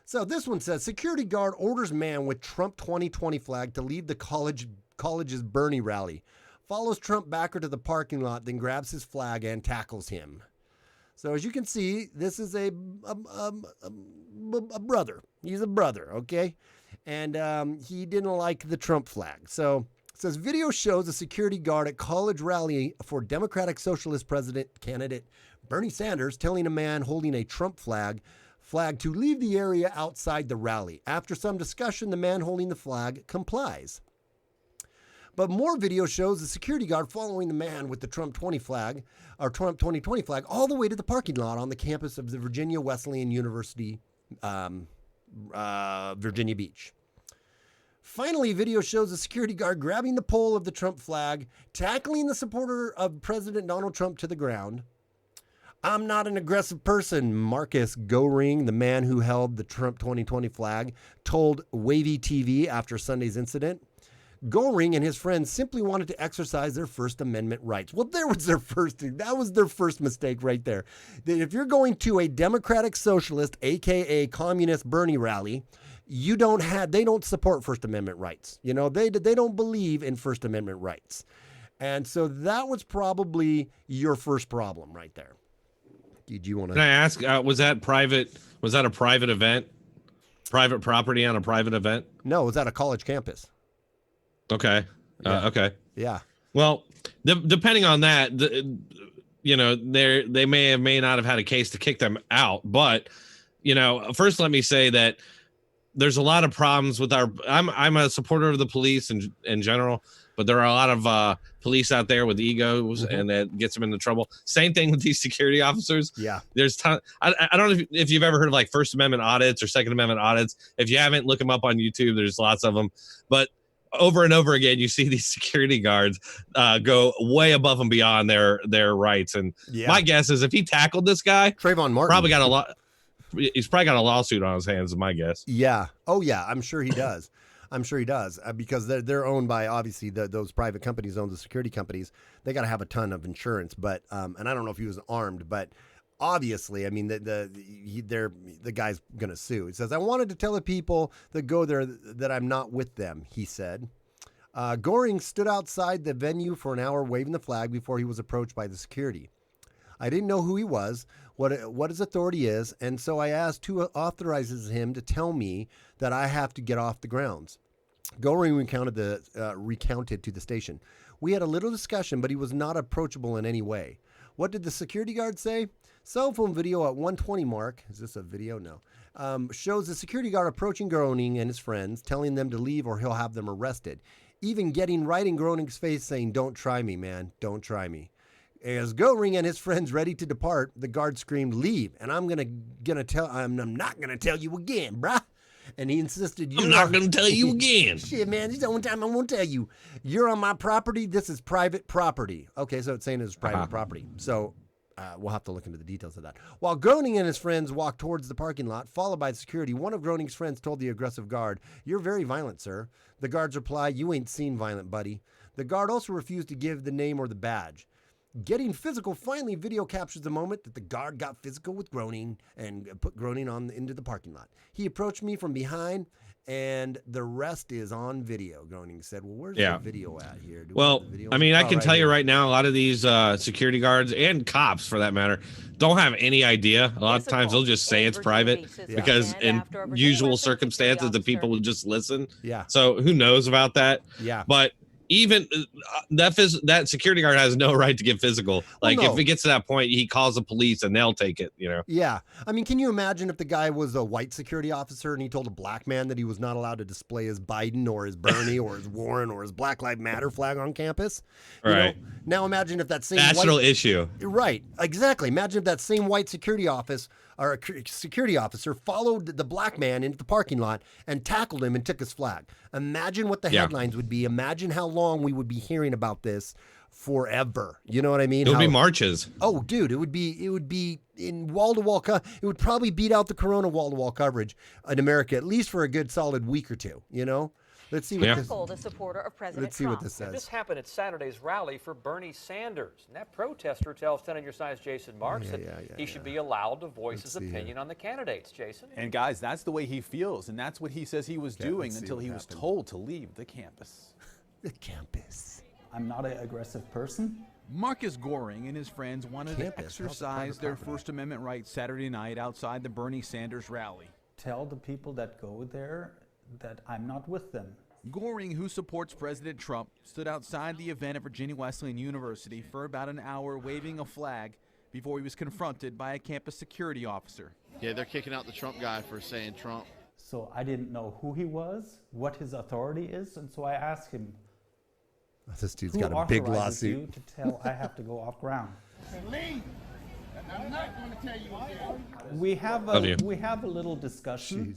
So this one says, security guard orders man with Trump 2020 flag to leave the college's Bernie rally. Follows Trump backer to the parking lot, then grabs his flag and tackles him. So as you can see, this is a brother. He's a brother, okay? And he didn't like the Trump flag. So it says, video shows a security guard at college rally for Democratic Socialist President candidate Bernie Sanders telling a man holding a Trump flag to leave the area outside the rally. After some discussion, the man holding the flag complies. But more video shows the security guard following the man with the Trump 2020 flag all the way to the parking lot on the campus of the Virginia Wesleyan University, Virginia Beach. Finally, video shows a security guard grabbing the pole of the Trump flag, tackling the supporter of President Donald Trump to the ground. I'm not an aggressive person, Marcus Goring, the man who held the Trump 2020 flag, told Wavy TV after Sunday's incident. Goring and his friends simply wanted to exercise their First Amendment rights. Well, that was their first mistake right there. That if you're going to a Democratic Socialist, aka Communist Bernie rally, they don't support First Amendment rights. You know, they don't believe in First Amendment rights. And so that was probably your first problem right there. Did you want to? Can I ask, was that a private event? Private property on a private event? No, it was at a college campus. Okay. Okay. Yeah. Well, depending on that, they may not have had a case to kick them out. But, first let me say that there's a lot of problems with I'm a supporter of the police in general, but there are a lot of police out there with egos, and that gets them into trouble. Same thing with these security officers. Yeah. There's I don't know if you've ever heard of like First Amendment audits or Second Amendment audits. If you haven't, look them up on YouTube. There's lots of them. But over and over again, you see these security guards go way above and beyond their rights. And my guess is if he tackled this guy, Trayvon Martin, he's probably got a lawsuit on his hands, is my guess. Yeah. Oh, yeah. I'm sure he does. Because they're owned by, obviously, those private companies own the security companies. They got to have a ton of insurance. But and I don't know if he was armed, but obviously, I mean, the guy's going to sue. He says, I wanted to tell the people that go there that I'm not with them, he said. Goring stood outside the venue for an hour waving the flag before he was approached by the security. I didn't know who he was, what his authority is, and so I asked who authorizes him to tell me that I have to get off the grounds. Goring recounted to the station. We had a little discussion, but he was not approachable in any way. What did the security guard say? Cell phone video at 1:20 mark. Is this a video? No. Shows the security guard approaching Groening and his friends, telling them to leave or he'll have them arrested. Even getting right in Groening's face saying, don't try me, man. Don't try me. As Goring and his friends ready to depart, the guard screamed, leave. And I'm not gonna tell you again, bruh. And he insisted, I'm not going to tell you again. Shit, man, this is the only time I won't tell you. You're on my property. This is private property. Okay, so it's saying it's private property. So we'll have to look into the details of that. While Groening and his friends walked towards the parking lot, followed by security, one of Groening's friends told the aggressive guard, you're very violent, sir. The guard's reply, you ain't seen violent, buddy. The guard also refused to give the name or the badge. Getting physical, finally video captures the moment that the guard got physical with Groening and put Groening into the parking lot. He approached me from behind, and the rest is on video, Groening said. Well, where's the video at here? I can tell you right now, a lot of these security guards and cops, for that matter, don't have any idea. A lot of times they'll just say it's private because in usual circumstances, the people will just listen. Yeah. So who knows about that? Yeah. But even that security guard has no right to get physical. Like, if it gets to that point, he calls the police and they'll take it, Yeah. I mean, can you imagine if the guy was a white security officer and he told a black man that he was not allowed to display his Biden or his Bernie or his Warren or his Black Lives Matter flag on campus? Right. Now imagine if that same national issue. Right. Exactly. Imagine if that same white security officer followed the black man into the parking lot and tackled him and took his flag. Imagine what the headlines would be. Imagine how long we would be hearing about this forever. You know what I mean? It would be marches. Oh, dude, it would be in wall-to-wall. It would probably beat out the Corona wall-to-wall coverage in America, at least for a good solid week or two, Let's see what this says. This happened at Saturday's rally for Bernie Sanders. And that protester tells 10 on your side's Jason Marks that he should be allowed to voice his opinion on the candidates, Jason. And guys, that's the way he feels, and that's what he says he was doing until he was told to leave the campus. The campus. I'm not an aggressive person. Marcus Goring and his friends wanted to exercise their First Amendment rights Saturday night outside the Bernie Sanders rally. Tell the people that go there that I'm not with them. Goring, who supports President Trump, stood outside the event at Virginia Wesleyan University for about an hour waving a flag before he was confronted by a campus security officer. Yeah, they're kicking out the Trump guy for saying Trump. So I didn't know who he was, what his authority is, and so I asked him, this dude's got a big lawsuit. You to tell I have to go off ground. Leave. I'm not going to tell you again. We have a little discussion.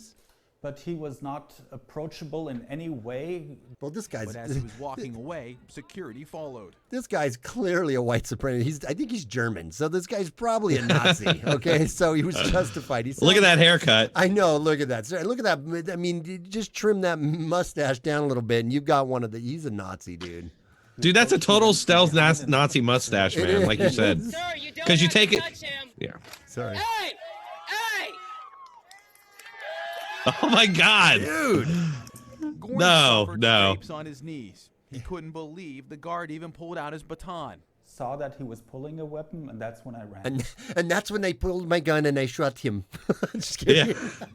But he was not approachable in any way. Well, this guy's... But as he was walking away, security followed. This guy's clearly a white supremacist. I think he's German, so this guy's probably a Nazi. Okay, so he was justified. Look at that haircut. I know. Look at that. Look at that. I mean, just trim that mustache down a little bit, and you've got one of the... He's a Nazi, dude. Dude, that's a total stealth Nazi mustache, man, like you said. Because you take it... Yeah. Sorry. Hey! Hey! Oh my God, dude! No. Scrapes on his knees. He couldn't believe the guard even pulled out his baton. Saw that he was pulling a weapon, and that's when I ran. And that's when they pulled my gun and they shot him. Just kidding. Yeah.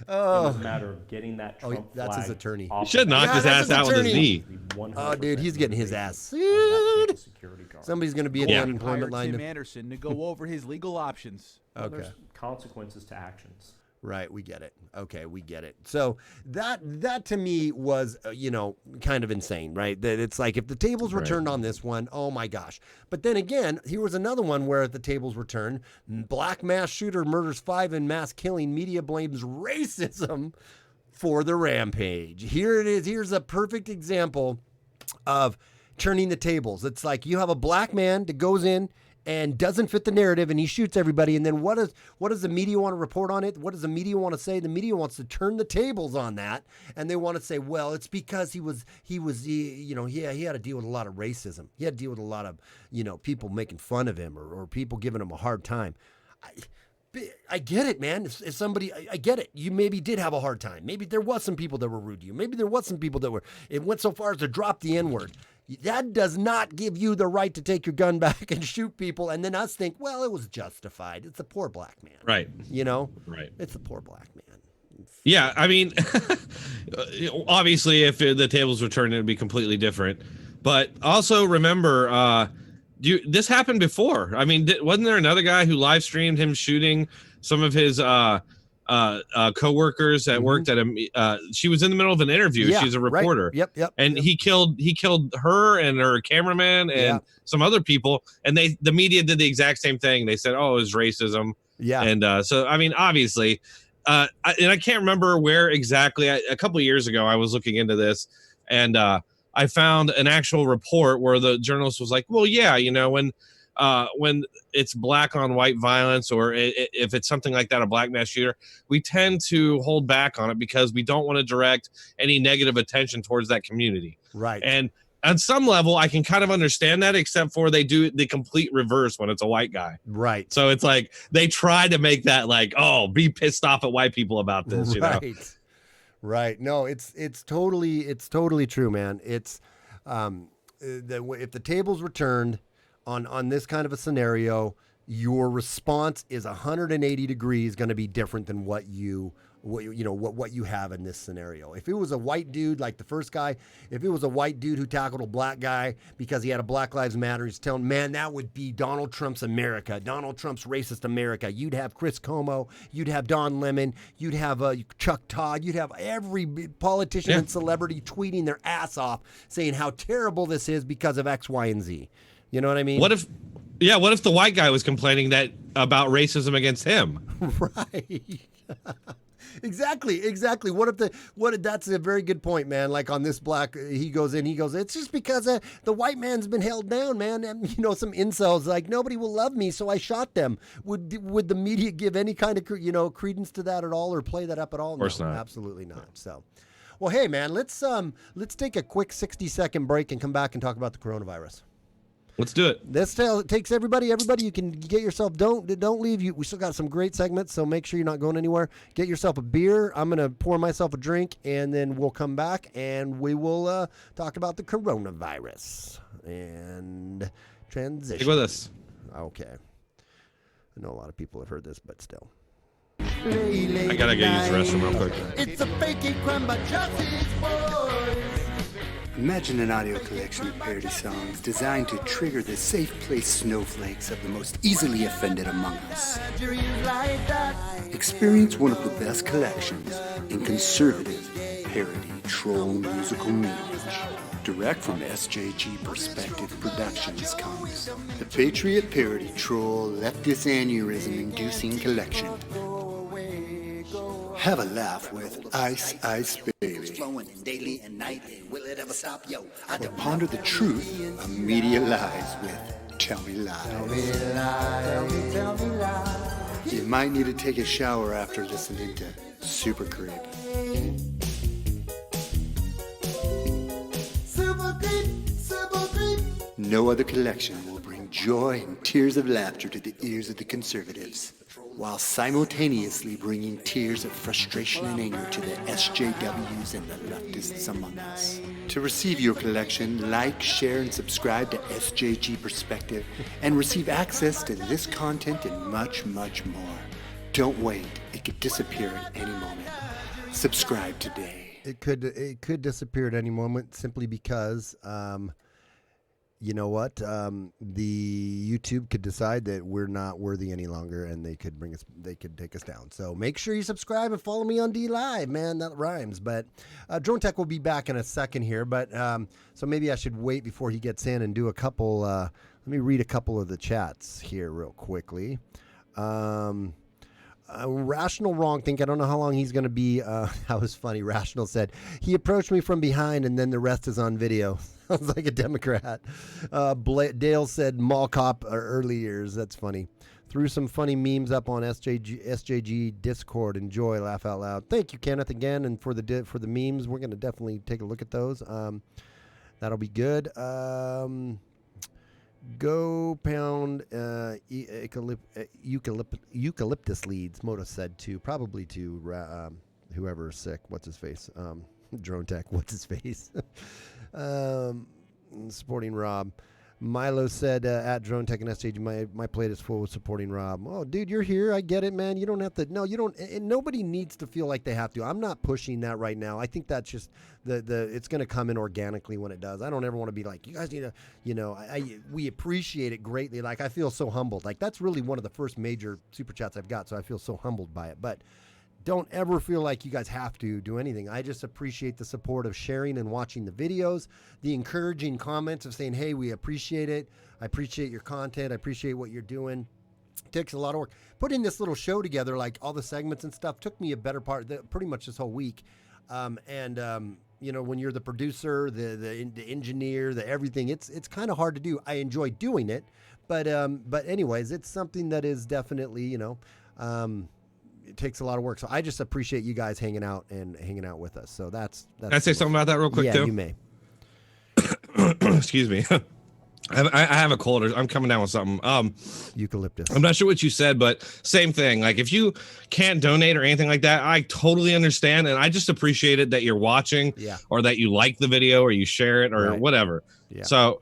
Oh. It was a matter of getting that Trump that's flag his attorney. He should knock his ass out with his knee. Oh, dude, he's getting his ass sued. Somebody's going to be at the unemployment line. Tim Anderson to go over his legal options. Well, there's consequences to actions. Right, we get it. Okay, we get it. So that to me was, kind of insane, right? That it's like if the tables were turned on this one, oh my gosh. But then again, here was another one where the tables were turned. Black mass shooter murders 5 in mass killing. Media blames racism for the rampage. Here it is. Here's a perfect example of turning the tables. It's like you have a black man that goes in and doesn't fit the narrative, and he shoots everybody. And then what does the media want to report on it? What does the media want to say? The media wants to turn the tables on that, and they want to say, well, it's because he had to deal with a lot of racism. He had to deal with a lot of, people making fun of him or people giving him a hard time. I get it, man. If somebody, I get it. You maybe did have a hard time. Maybe there was some people that were rude to you. Maybe there was some people that it went so far as to drop the N-word. That does not give you the right to take your gun back and shoot people and then us think, well, it was justified. It's a poor black man. Right. Right. It's a poor black man. Yeah, I mean, obviously, if the tables were turned, it would be completely different. But also remember, this happened before. I mean, wasn't there another guy who live streamed him shooting some of his co-workers that worked at she was in the middle of an interview. Yeah, she's a reporter. Right. Yep. And he killed her and her cameraman and some other people. And the media did the exact same thing. They said, oh, it was racism. Yeah. And so, I mean, obviously, and I can't remember where exactly. A couple of years ago, I was looking into this, and I found an actual report where the journalist was like, well, yeah, when it's black on white violence, or if it's something like that, a black mass shooter, we tend to hold back on it because we don't want to direct any negative attention towards that community. Right. And on some level, I can kind of understand that, except for they do the complete reverse when it's a white guy. Right. So it's like they try to make that like, oh, be pissed off at white people about this, Right. Right. No, it's totally true, man. It's if the tables were turned on this kind of a scenario, your response is 180 degrees going to be different than what you have in this scenario. If it was a white dude like the first guy, if it was a white dude who tackled a black guy because he had a Black Lives Matter, he's telling, man, that would be Donald Trump's America, Donald Trump's racist America. You'd have Chris Cuomo, you'd have Don Lemon, you'd have Chuck Todd, you'd have every politician and celebrity tweeting their ass off saying how terrible this is because of X, Y, and Z. You know what I mean? What if the white guy was complaining about racism against him? Right. Exactly. That's a very good point, man. Like on this black, he goes, it's just because the white man's been held down, man. And, some incels like nobody will love me, so I shot them. Would the media give any kind of, credence to that at all or play that up at all? Of course not. Absolutely not. So, well, hey, man, let's take a quick 60-second break and come back and talk about the coronavirus. Let's do it. This takes everybody. You can get yourself. Don't leave. We still got some great segments, so make sure you're not going anywhere. Get yourself a beer. I'm gonna pour myself a drink, and then we'll come back and we will talk about the coronavirus and transition. Stick with us. Okay. I know a lot of people have heard this, but still. I gotta go use the restroom real quick. It's a faking crime by Justice Boys. Imagine an audio collection of parody songs designed to trigger the safe place snowflakes of the most easily offended among us. Experience one of the best collections in conservative parody troll musical memes. Direct from SJG Perspective Productions comes the Patriot Parody Troll Leftist Aneurysm Inducing Collection. Have a laugh with Ice Ice Baby. Or ponder the truth of media lies with Tell Me Lies. Tell me lies. You might need to take a shower after listening to Super Creep. Super creep. No other collection will bring joy and tears of laughter to the ears of the conservatives, while simultaneously bringing tears of frustration and anger to the SJWs and the leftists among us. To receive your collection, like, share, and subscribe to SJG Perspective and receive access to this content and much, much more. Don't wait. It could disappear at any moment. Subscribe today. It could disappear at any moment simply because you know what? The YouTube could decide that we're not worthy any longer, and they could take us down. So make sure you subscribe and follow me on D-Live, man. That rhymes. But Drone Tech will be back in a second here. But so maybe I should wait before he gets in and do a couple. Let me read a couple of the chats here real quickly. Rational Wrong Think. I don't know how long he's going to be. That was funny. Rational said, he approached me from behind and then the rest is on video. Sounds like a Democrat. Dale said mall cop early years. That's funny. Threw some funny memes up on SJG Discord. Enjoy, laugh out loud. Thank you, Kenneth, again. And for the memes, we're going to definitely take a look at those. That'll be good. Go pound eucalyptus leads, Moto said to probably to whoever is sick. What's his face? Drone Tech. What's his face? Supporting Rob. Milo said at Drone Tech and SJG, my plate is full with supporting Rob. Oh, dude, you're here. I get it, man. You don't have to. No, you don't. And nobody needs to feel like they have to. I'm not pushing that right now. I think that's just it's going to come in organically when it does. I don't ever want to be like, you guys need to, we appreciate it greatly. Like, I feel so humbled. Like, that's really one of the first major super chats I've got. So I feel so humbled by it. But don't ever feel like you guys have to do anything. I just appreciate the support of sharing and watching the videos, the encouraging comments of saying, hey, we appreciate it. I appreciate your content. I appreciate what you're doing. It takes a lot of work. Putting this little show together, like all the segments and stuff, took me a better part, pretty much this whole week. When you're the producer, the engineer, the everything, it's kind of hard to do. I enjoy doing it. But anyways, it's something that is definitely, it takes a lot of work. So I just appreciate you guys hanging out with us. So that's Can I say something about that real quick, too? Yeah, you may. Excuse me. I have a cold. I'm coming down with something. Eucalyptus. I'm not sure what you said, but same thing. Like, if you can't donate or anything like that, I totally understand. And I just appreciate it that you're watching or that you like the video or you share it or whatever. Yeah. So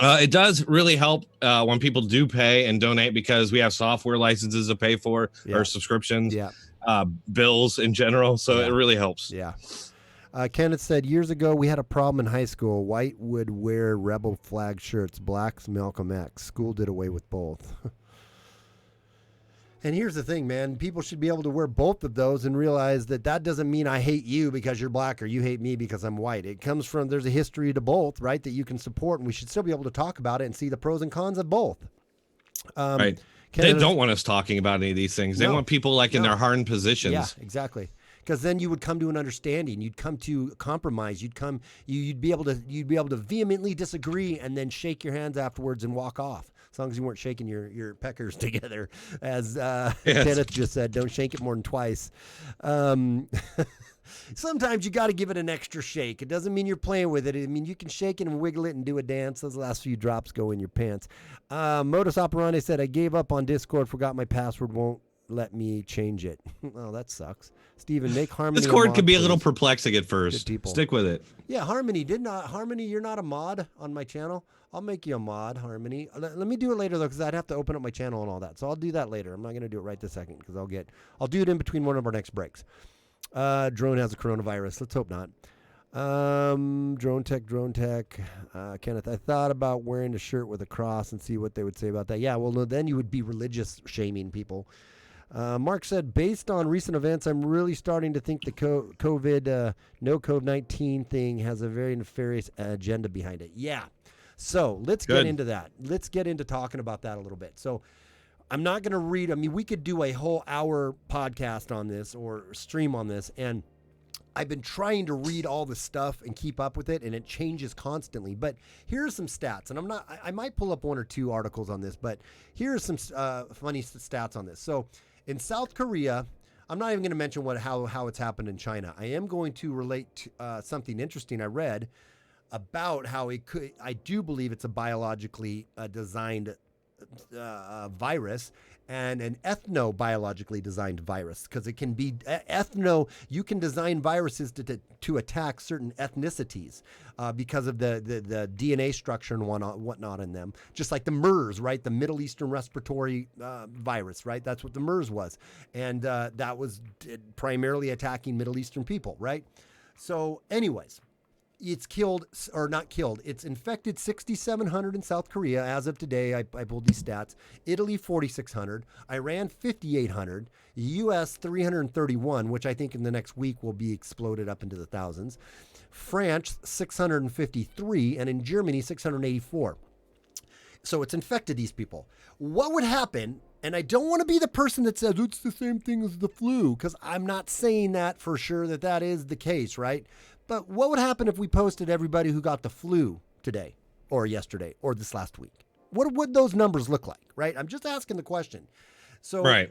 it does really help when people do pay and donate, because we have software licenses to pay for or subscriptions, bills in general. So it really helps. Yeah. Kenneth said, years ago, we had a problem in high school. White would wear rebel flag shirts, blacks Malcolm X. School did away with both. And here's the thing, man. People should be able to wear both of those and realize that doesn't mean I hate you because you're black or you hate me because I'm white. It comes from, there's a history to both, right, that you can support, and we should still be able to talk about it and see the pros and cons of both. Right. They don't want us talking about any of these things. They want people in their hardened positions. Yeah, exactly. Because then you would come to an understanding. You'd come to compromise. You'd be able to vehemently disagree and then shake your hands afterwards and walk off. As long as you weren't shaking your peckers together, as Kenneth just said, don't shake it more than twice. Sometimes you got to give it an extra shake. It doesn't mean you're playing with it. I mean, you can shake it and wiggle it and do a dance. Those last few drops go in your pants. Modus Operandi said, I gave up on Discord, forgot my password, won't let me change it. Oh, that sucks. Steven, make Harmony. Discord could be a little perplexing at first. Stick with it. Yeah, Harmony, you're not a mod on my channel. I'll make you a mod, Harmony. Let me do it later, though, because I'd have to open up my channel and all that. So I'll do that later. I'm not going to do it right this second, because I'll do it in between one of our next breaks. Drone has a coronavirus. Let's hope not. Drone Tech. Kenneth, I thought about wearing a shirt with a cross and see what they would say about that. Yeah, well, no, then you would be religious shaming people. Mark said, based on recent events, I'm really starting to think the COVID-19 thing has a very nefarious agenda behind it. Yeah. So let's get into that. Let's get into talking about that a little bit. So I'm not going to read. I mean, we could do a whole hour podcast on this or stream on this, and I've been trying to read all the stuff and keep up with it, and it changes constantly. But here are some stats, and I might pull up 1 or 2 articles on this, but here are some funny stats on this. So in South Korea, I'm not even going to mention how it's happened in China. I am going to relate to something interesting I read about how it could. I do believe it's a biologically designed virus and an ethno-biologically designed virus, because it can be you can design viruses to attack certain ethnicities because of the DNA structure and whatnot in them, just like the MERS, right? The Middle Eastern Respiratory Virus, right? That's what the MERS was. And that was primarily attacking Middle Eastern people, right? So anyways, it's it's infected 6,700 in South Korea as of today. I pulled these stats. Italy, 4,600. Iran, 5,800. U.S., 331, which I think in the next week will be exploded up into the thousands. France, 653. And in Germany, 684. So it's infected these people. What would happen? And I don't want to be the person that says it's the same thing as the flu, because I'm not saying that for sure that is the case, right? But what would happen if we posted everybody who got the flu today or yesterday or this last week? What would those numbers look like, right? I'm just asking the question. So, right.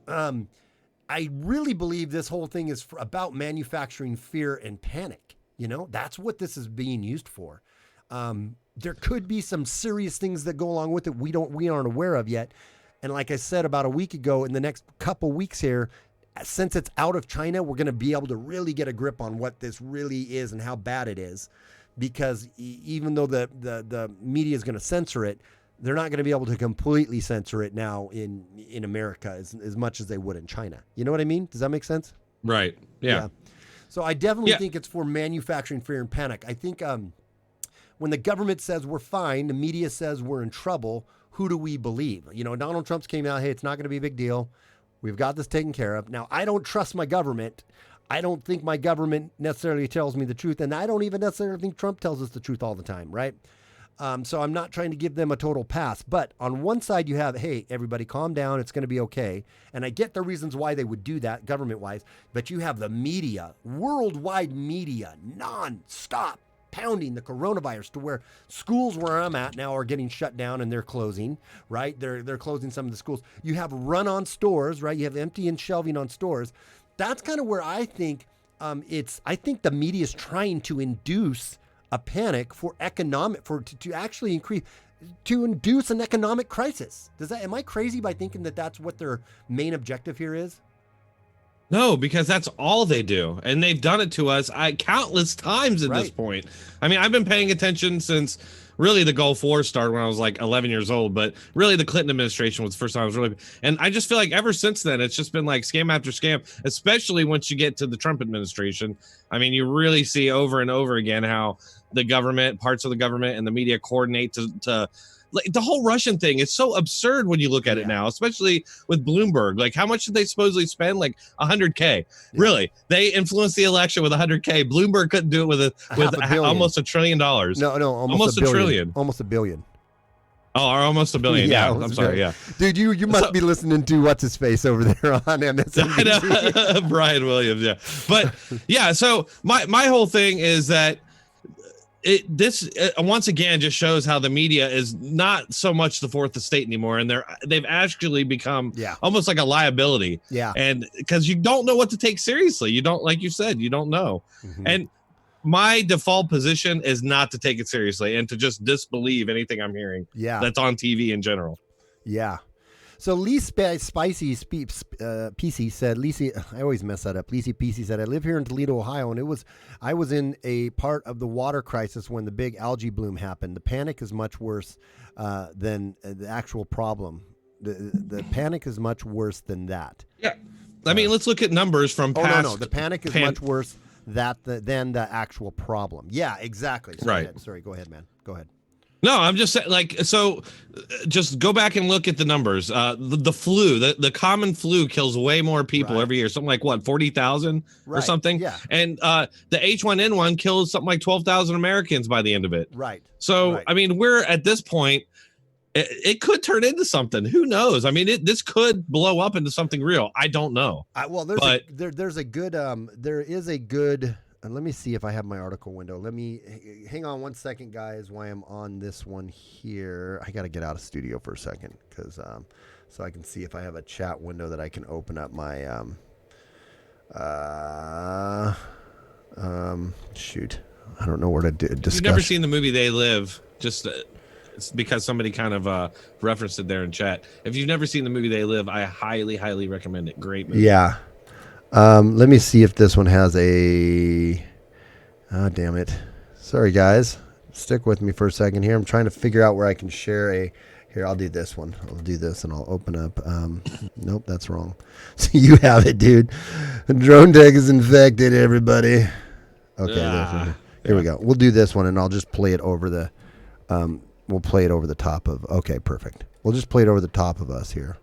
I really believe this whole thing is about manufacturing fear and panic. That's what this is being used for. There could be some serious things that go along with it we aren't aware of yet. And like I said about a week ago, in the next couple weeks here, since it's out of China, we're going to be able to really get a grip on what this really is and how bad it is, because even though the media is going to censor it, they're not going to be able to completely censor it now in America as much as they would in China. You know what I mean? Does that make sense? Right. Yeah. So I definitely think it's for manufacturing fear and panic. I think when the government says we're fine, the media says we're in trouble, who do we believe? Donald Trump's came out, hey, it's not going to be a big deal. We've got this taken care of. Now, I don't trust my government. I don't think my government necessarily tells me the truth. And I don't even necessarily think Trump tells us the truth all the time, right? So I'm not trying to give them a total pass. But on one side, you have, hey, everybody calm down. It's going to be okay. And I get the reasons why they would do that government-wise. But you have the media, worldwide media, non-stop pounding the coronavirus to where schools where I'm at now are getting shut down and they're closing, right? They're closing some of the schools. You have run-on stores, right? You have empty and shelving on stores. That's kind of where I think I think the media is trying to induce a panic for to actually induce an economic crisis. Am I crazy by thinking that that's what their main objective here is? No, because that's all they do. And they've done it to us countless times at this point. I mean, I've been paying attention since really the Gulf War started when I was like 11 years old. But really the Clinton administration was the first time I was really. And I just feel like ever since then, it's just been like scam after scam, especially once you get to the Trump administration. I mean, you really see over and over again how the government, parts of the government and the media coordinate to like the whole Russian thing is so absurd when you look at it now, especially with Bloomberg. Like, how much did they supposedly spend? Like $100K. Really? They influenced the election with $100K. Bloomberg couldn't do it with almost $1 trillion. No, almost $1 billion. Almost $1 billion. Oh, or almost $1 billion. Yeah, I'm sorry. Yeah, dude, you must be listening to what's his face over there on MSNBC. Brian Williams. Yeah, but yeah. So my whole thing is that. This once again just shows how the media is not so much the fourth estate anymore, and they've actually become almost like a liability. Yeah, and because you don't know what to take seriously, you don't, like you said, you don't know. Mm-hmm. And my default position is not to take it seriously and to just disbelieve anything I'm hearing. Yeah, that's on TV in general. Yeah. So Lee Spicy PC said, I always mess that up. Lisi PC said, I live here in Toledo, Ohio, and I was in a part of the water crisis when the big algae bloom happened. The panic is much worse than the actual problem. The panic is much worse than that. Yeah. I mean, let's look at numbers from past. No. The panic is much worse than the actual problem. Yeah, exactly. Sorry, go ahead, man. Go ahead. No, I'm just saying, like, so just go back and look at the numbers. The flu, the common flu kills way more people every year. Something like what, 40,000 or something? Yeah. And the H1N1 kills something like 12,000 Americans by the end of it. Right. So, I mean, we're at this point, it could turn into something. Who knows? I mean, this could blow up into something real. I don't know. Well, there's a good there is a good. Let me see if I have my article window. Let me hang on one second, guys. While I'm on this one here, I got to get out of studio for a second because so I can see if I have a chat window that I can open up my shoot. I don't know where to do. You've never seen the movie They Live? Just it's because somebody kind of referenced it there in chat. If you've never seen the movie They Live, I highly, highly recommend it. Great movie. Yeah. Let me see if this one has a. Oh, damn it. Sorry, guys. Stick with me for a second here. I'm trying to figure out where I can share a. Here, I'll do this one. I'll do this and I'll open up. Nope, that's wrong. So you have it, dude. The drone tech is infected, everybody. Okay, here we go. We'll do this one and I'll just play it over the. We'll play it over the top of. Okay, perfect. We'll just play it over the top of us here.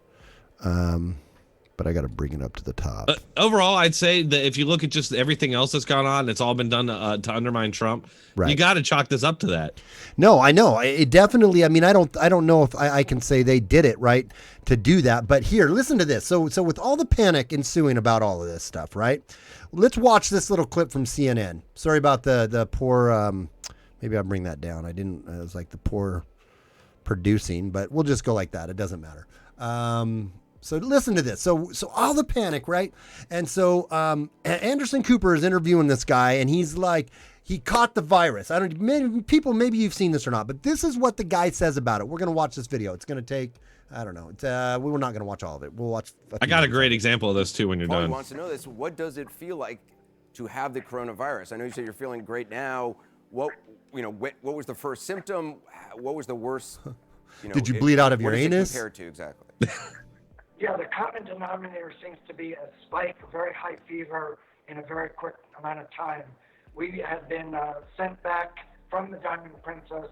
But I got to bring it up to the top. Overall, I'd say that if you look at just everything else that's gone on, it's all been done to undermine Trump. Right. You got to chalk this up to that. No, I know. It definitely. I mean, I don't know if I can say they did it right to do that. But here, listen to this. So with all the panic ensuing about all of this stuff, right? Let's watch this little clip from CNN. Sorry about the poor. Maybe I'll bring that down. I didn't. It was like the poor producing, but we'll just go like that. It doesn't matter. So listen to this. So all the panic, right? And so Anderson Cooper is interviewing this guy, and he's like, he caught the virus. Maybe you've seen this or not, but this is what the guy says about it. We're gonna watch this video. It's gonna take, I don't know. We're not gonna watch all of it. We'll watch. I got a great example of this too when you're Paul done. wants to know this. What does it feel like to have the coronavirus? I know you said you're feeling great now. What was the first symptom? What was the worst? Did you bleed out of your anus? Compared to exactly. Yeah, the common denominator seems to be a spike, a very high fever in a very quick amount of time. We had been sent back from the Diamond Princess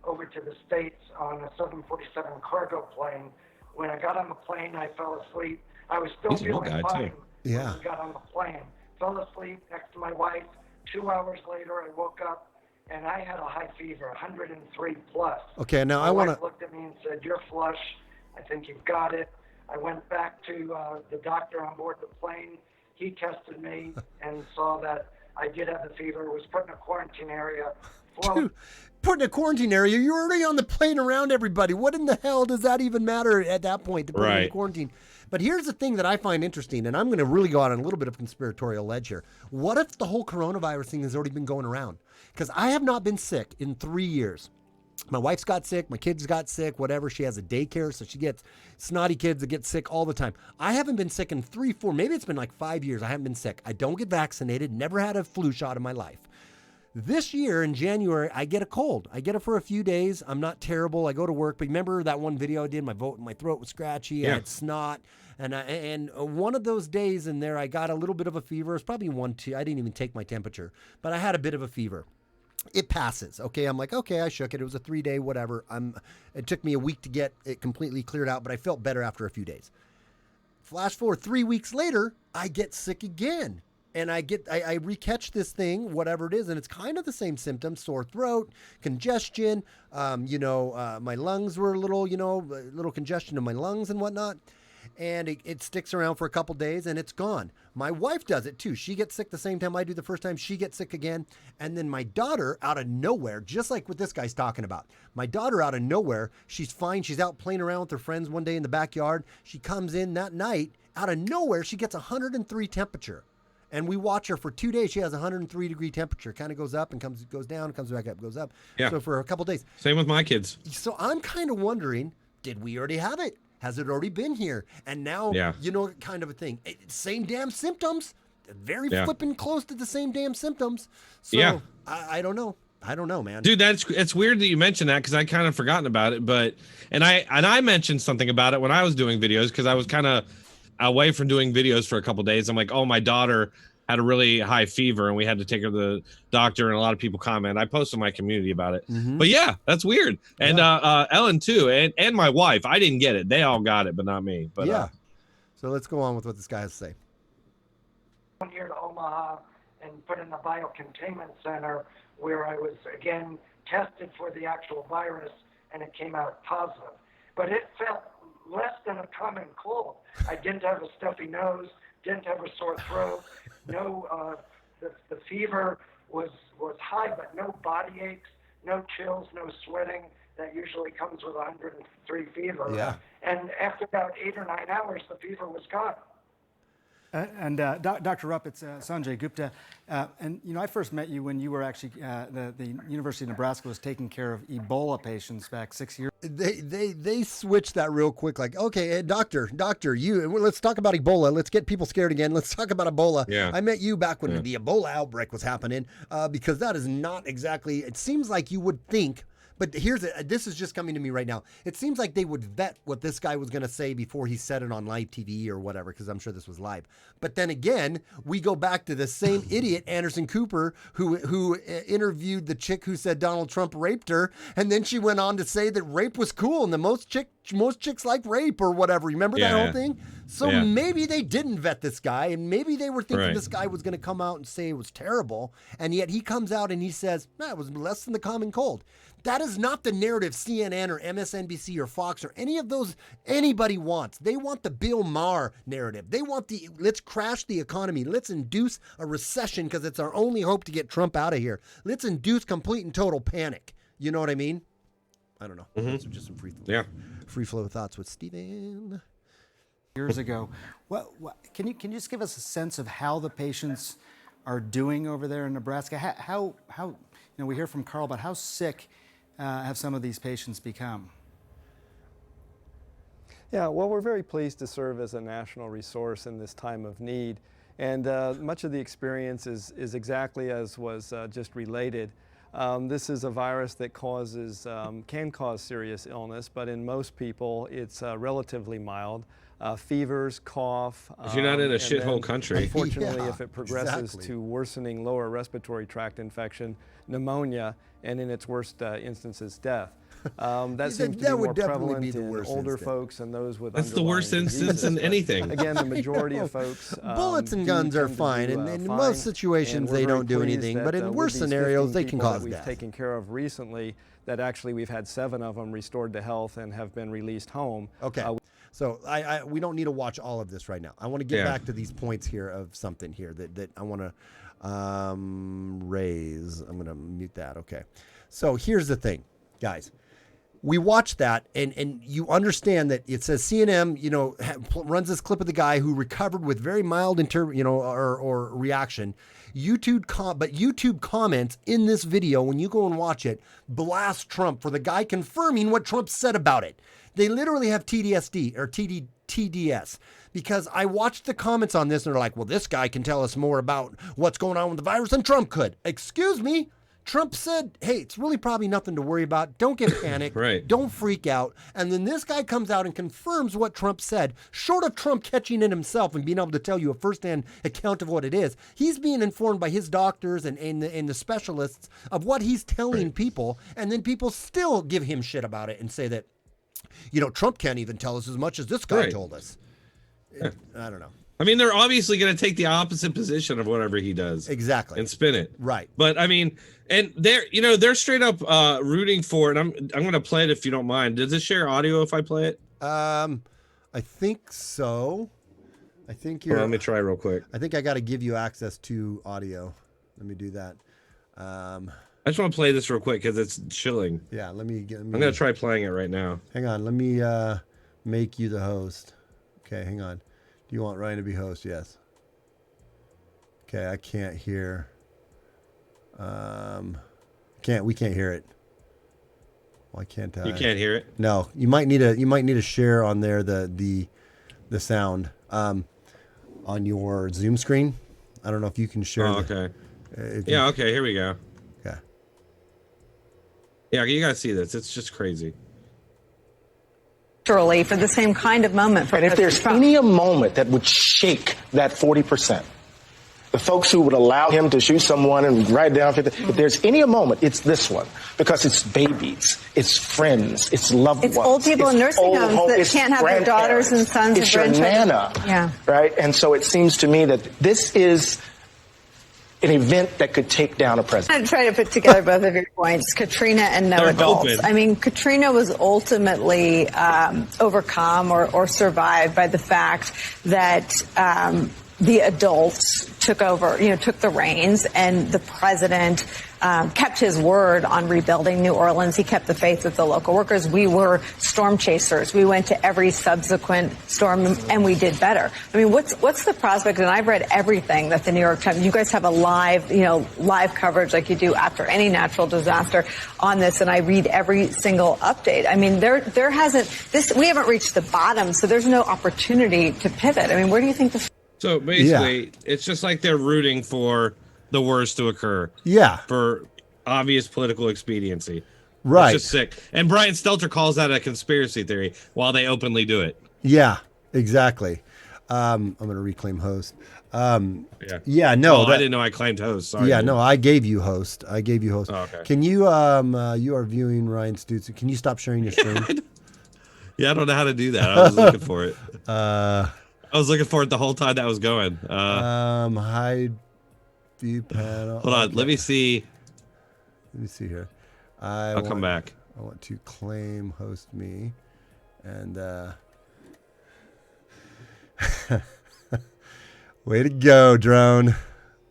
over to the States on a 747 cargo plane. When I got on the plane, I fell asleep. I was still feeling fine when I got on the plane. Fell asleep next to my wife. 2 hours later, I woke up, and I had a high fever, 103 plus. Okay, now my I want wife looked at me and said, "You're flush. I think you've got it." I went back to the doctor on board the plane. He tested me and saw that I did have the fever. Was put in a quarantine area. Dude, put in a quarantine area? You're already on the plane around everybody. What in the hell does that even matter at that point to put in the quarantine? But here's the thing that I find interesting, and I'm going to really go out on a little bit of conspiratorial ledge here. What if the whole coronavirus thing has already been going around? Because I have not been sick in 3 years. My wife's got sick. My kids got sick, whatever. She has a daycare, so she gets snotty kids that get sick all the time. I haven't been sick in 3, 4, maybe it's been like 5 years. I haven't been sick. I don't get vaccinated, never had a flu shot in my life. This year in January, I get a cold. I get it for a few days. I'm not terrible. I go to work. But remember that one video I did? My throat was scratchy. I had snot. And one of those days in there, I got a little bit of a fever. It's probably 1, 2. I didn't even take my temperature. But I had a bit of a fever. It passes. Okay, I'm like, okay, I shook it. It was a 3-day whatever. It took me a week to get it completely cleared out, but I felt better after a few days. Flash forward 3 weeks later, I get sick again. And I recatch this thing, whatever it is, and it's kind of the same symptoms: sore throat, congestion. My lungs were a little congestion in my lungs and whatnot. And it sticks around for a couple days and it's gone. My wife does it too. She gets sick the same time I do the first time. She gets sick again. And then my daughter, out of nowhere, just like what this guy's talking about, my daughter out of nowhere, she's fine. She's out playing around with her friends one day in the backyard. She comes in that night, out of nowhere, she gets 103 temperature. And we watch her for 2 days. She has 103 degree temperature. Kind of goes up and goes down, comes back up, goes up. Yeah. So for a couple days. Same with my kids. So I'm kind of wondering, did we already have it? Has it already been here? And now, kind of a thing. Same damn symptoms. Very flipping close to the same damn symptoms. So I don't know. I don't know, man. Dude, it's weird that you mentioned that because I kind of forgotten about it. But I mentioned something about it when I was doing videos because I was kind of away from doing videos for a couple of days. I'm like, oh, my daughter had a really high fever and we had to take her to the doctor, and a lot of people comment. I posted in my community about it. But yeah, that's weird. And Ellen too, and my wife. I didn't get it. They all got it, but not me. But so let's go on with what this guy has to say. Went here to Omaha and put in the biocontainment center where I was again tested for the actual virus and it came out positive. but it felt less than a common cold. I didn't have a stuffy nose, didn't have a sore throat, no, the fever was high, but no body aches, no chills, no sweating. That usually comes with 103 fever. Yeah. And after about 8 or 9 hours, the fever was gone. Dr. Rupp, it's Sanjay Gupta. And, I first met you when you were actually, the University of Nebraska was taking care of Ebola patients back 6 years. They switched that real quick. Like, okay, doctor, let's talk about Ebola. Let's get people scared again. Let's talk about Ebola. Yeah. I met you back when the Ebola outbreak was happening, because that is not exactly, it seems like you would think, but this is just coming to me right now. It seems like they would vet what this guy was going to say before he said it on live TV or whatever, because I'm sure this was live. But then again, we go back to the same idiot, Anderson Cooper, who interviewed the chick who said Donald Trump raped her, and then she went on to say that rape was cool and the most chicks like rape or whatever. Remember that whole thing? So maybe they didn't vet this guy, and maybe they were thinking this guy was going to come out and say it was terrible, and yet he comes out and he says, it was less than the common cold. That is not the narrative CNN or MSNBC or Fox or any of those anybody wants. They want the Bill Maher narrative. They want let's crash the economy. Let's induce a recession because it's our only hope to get Trump out of here. Let's induce complete and total panic. You know what I mean? I don't know. Those are just some free flow thoughts with Steven. Years ago. Can you just give us a sense of how the patients are doing over there in Nebraska? How we hear from Carl about how sick have some of these patients become? Yeah, well, we're very pleased to serve as a national resource in this time of need. And much of the experience is exactly as was just related. This is a virus that can cause serious illness, but in most people it's relatively mild. Fevers, cough. If you're not in a shithole country. Unfortunately, if it progresses to worsening lower respiratory tract infection, pneumonia, and in its worst instances, death. That seems to be more prevalent in older folks and those with That's the worst instance in anything. Again, the majority of folks. Bullets and guns are fine, and in most situations they don't do anything, but in worse scenarios they can cause death. We've taken care of recently that actually we've had 7 of them restored to health and have been released home. Okay. So we don't need to watch all of this right now. I want to get back to these points here of something here that I want to raise. I'm going to mute that. Okay. So here's the thing, guys. We watch that, and you understand that it says CNN, runs this clip of the guy who recovered with very mild or reaction. YouTube comments in this video, when you go and watch it, blast Trump for the guy confirming what Trump said about it. They literally have TDSD or TDS, because I watched the comments on this and they're like, well, this guy can tell us more about what's going on with the virus than Trump could. Excuse me. Trump said, hey, it's really probably nothing to worry about. Don't get panicked. Don't freak out. And then this guy comes out and confirms what Trump said, short of Trump catching it himself and being able to tell you a firsthand account of what it is. He's being informed by his doctors and the specialists of what he's telling people. And then people still give him shit about it and say that, Trump can't even tell us as much as this guy told us. I don't know. I mean, they're obviously going to take the opposite position of whatever he does. Exactly. And spin it. Right. But I mean, and they're straight up rooting for it. I'm going to play it if you don't mind. Does it share audio if I play it? I think so. I think you're. Let me try real quick. I think I got to give you access to audio. Let me do that. I just want to play this real quick because it's chilling. Yeah, let me. I'm going to try playing it right now. Hang on. Let me make you the host. Okay, hang on. Do you want Ryan to be host? Yes. Okay, I can't hear. We can't hear it. Why can't I? You can't hear it? No. You might need to share on there the sound on your Zoom screen. I don't know if you can share. Okay. Okay, here we go. Okay. Yeah, you guys see this. It's just crazy. For the same kind of moment. And if there's any moment that would shake that 40%, the folks who would allow him to shoot someone and write down 50, if there's any moment, it's this one. Because it's babies, it's friends, it's loved ones. It's old people in nursing homes that can't have their daughters and sons and grandchildren. It's your nana, right? And so it seems to me that this is an event that could take down a president. I'm trying to put together both of your points, Katrina and no adults. I mean, Katrina was ultimately overcome or survived by the fact that the adults took over, took the reins, and the president kept his word on rebuilding New Orleans. He kept the faith with the local workers. We were storm chasers. We went to every subsequent storm, and we did better. I mean, what's the prospect? And I've read everything that the New York Times. You guys have a live coverage like you do after any natural disaster on this, and I read every single update. I mean, there hasn't this. We haven't reached the bottom, so there's no opportunity to pivot. I mean, where do you think this? So basically, it's just like they're rooting for the worst to occur. Yeah. For obvious political expediency. Right. It's just sick. And Brian Stelter calls that a conspiracy theory while they openly do it. Yeah, exactly. I'm going to reclaim host. Yeah, no. I didn't know I claimed host. Sorry. Yeah, no, I gave you host. Oh, okay. Can you, you are viewing Ryan Stutz. Can you stop sharing your screen? Yeah, I don't know how to do that. I was looking for it. I was looking for it the whole time that was going. Hide view panel. Hold on, let me see. Let me see here. I'll come back. I want to claim host me, and way to go, drone.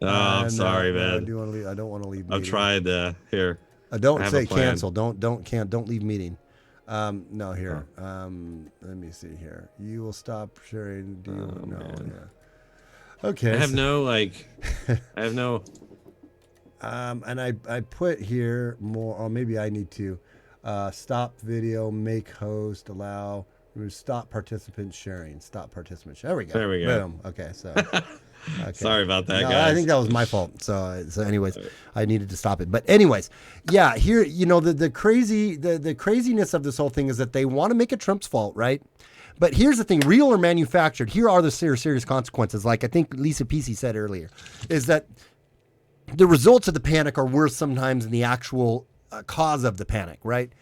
Oh, I'm sorry, man. Do you want to leave? I don't want to leave. I'm trying to here. Don't say cancel. Don't leave meeting. No, here. Let me see here. You will stop sharing. Do you? No. Man. Yeah. Okay. I have no I have no. And I put here more. Or maybe I need to stop video, make host, allow, stop participant sharing. Stop participant sharing. There we go. There we go. Boom. Okay. So. Okay. Sorry about that, no, guys. I think that was my fault. So anyways, I needed to stop it. But anyways, yeah, here, the craziness of this whole thing is that they want to make it Trump's fault, right? But here's the thing, real or manufactured, here are the serious consequences. Like I think Lisa Pesce said earlier, is that the results of the panic are worse sometimes than the actual cause of the panic, right?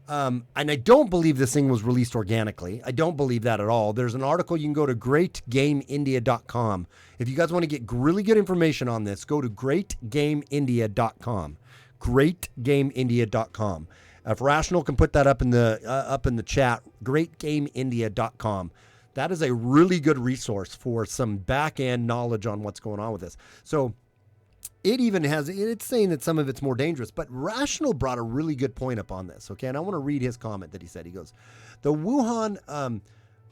And I don't believe this thing was released organically. I don't believe that at all. There's an article. You can go to greatgameindia.com. If you guys want to get really good information on this, go to greatgameindia.com. Greatgameindia.com. If Rational can put that up in the chat, greatgameindia.com. That is a really good resource for some back-end knowledge on what's going on with this. So it even has, it's saying that some of it's more dangerous, but Rational brought a really good point up on this, okay? And I want to read his comment that he said. He goes, the Wuhan,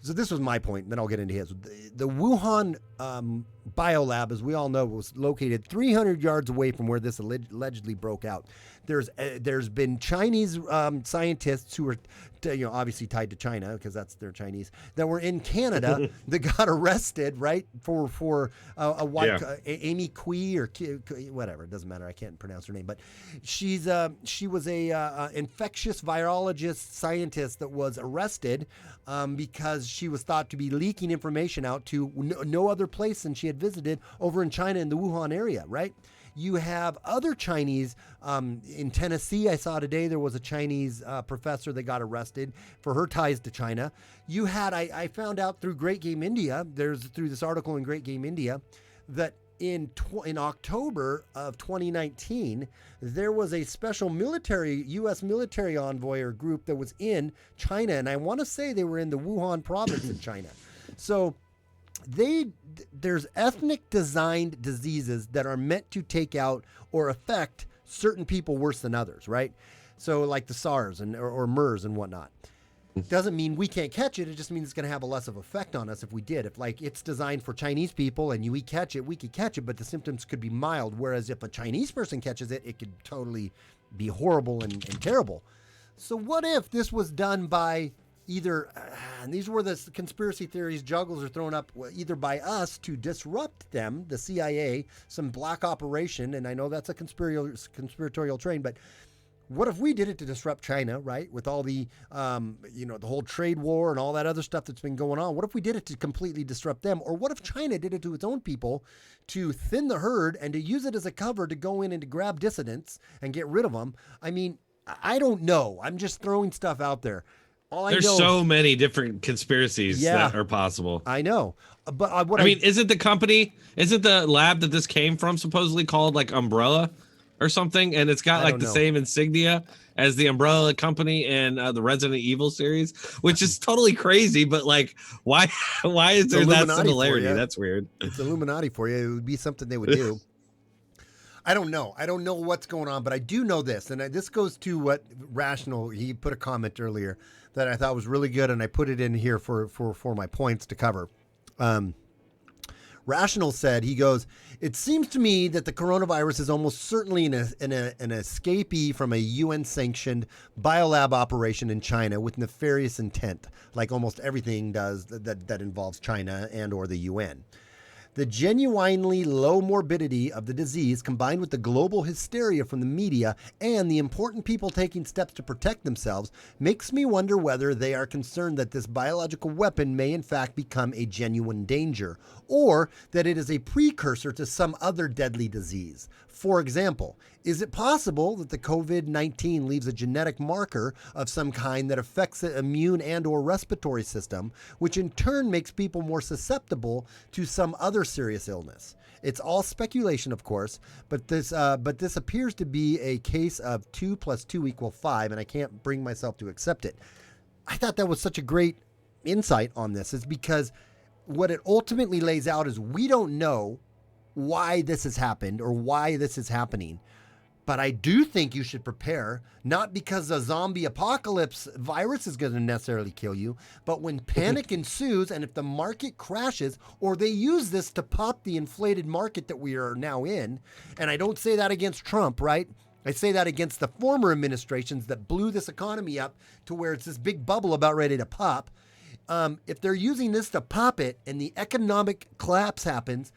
so this was my point, then I'll get into his. The Wuhan biolab, as we all know, was located 300 yards away from where this allegedly broke out. There's been Chinese scientists who were, obviously tied to China because they're Chinese, that were in Canada that got arrested, right, for a white Amy Cui or whatever, it doesn't matter, I can't pronounce her name, but she was a infectious virologist scientist that was arrested because she was thought to be leaking information out to no other place than she had visited over in China in the Wuhan area, right? You have other Chinese in Tennessee. I saw today there was a Chinese professor that got arrested for her ties to China. You had, I found out through Great Game India, through this article in Great Game India, that in October of 2019, there was a special U.S. military envoy or group that was in China, and I want to say they were in the Wuhan province in China. So there's ethnic designed diseases that are meant to take out or affect certain people worse than others, right? So like the SARS or MERS and whatnot. Doesn't mean we can't catch it. It just means it's going to have a less of effect on us if we did. If like it's designed for Chinese people and we catch it, we could catch it, but the symptoms could be mild. Whereas if a Chinese person catches it, it could totally be horrible and terrible. So what if this was done by either, and these were the conspiracy theories juggles are thrown up, either by us to disrupt them, the CIA, some black operation, and I know that's a conspiratorial train, but what if we did it to disrupt China, right? With all the, the whole trade war and all that other stuff that's been going on. What if we did it to completely disrupt them? Or what if China did it to its own people to thin the herd and to use it as a cover to go in and to grab dissidents and get rid of them? I mean, I don't know. I'm just throwing stuff out there. There's so many different conspiracies that are possible. I know. But I mean, isn't the lab that this came from supposedly called like Umbrella or something? And it's got like the same insignia as the Umbrella Company in the Resident Evil series, which is totally crazy. But like, why is there that similarity? That's weird. It's Illuminati for you. It would be something they would do. I don't know. I don't know what's going on, but I do know this. And this goes to what Rational, he put a comment earlier that I thought was really good. And I put it in here for my points to cover. Rational said, he goes, it seems to me that the coronavirus is almost certainly an escapee from a UN-sanctioned biolab operation in China with nefarious intent, like almost everything does that involves China and or the UN. The genuinely low morbidity of the disease, combined with the global hysteria from the media and the important people taking steps to protect themselves, makes me wonder whether they are concerned that this biological weapon may in fact become a genuine danger, or that it is a precursor to some other deadly disease. For example, is it possible that the COVID-19 leaves a genetic marker of some kind that affects the immune and or respiratory system, which in turn makes people more susceptible to some other serious illness? It's all speculation, of course, but this appears to be a case of 2 + 2 = 5, and I can't bring myself to accept it. I thought that was such a great insight on this, is because what it ultimately lays out is we don't know why this has happened or why this is happening. But I do think you should prepare, not because a zombie apocalypse virus is going to necessarily kill you, but when panic ensues and if the market crashes or they use this to pop the inflated market that we are now in. And I don't say that against Trump, right? I say that against the former administrations that blew this economy up to where it's this big bubble about ready to pop. If they're using this to pop it and the economic collapse happens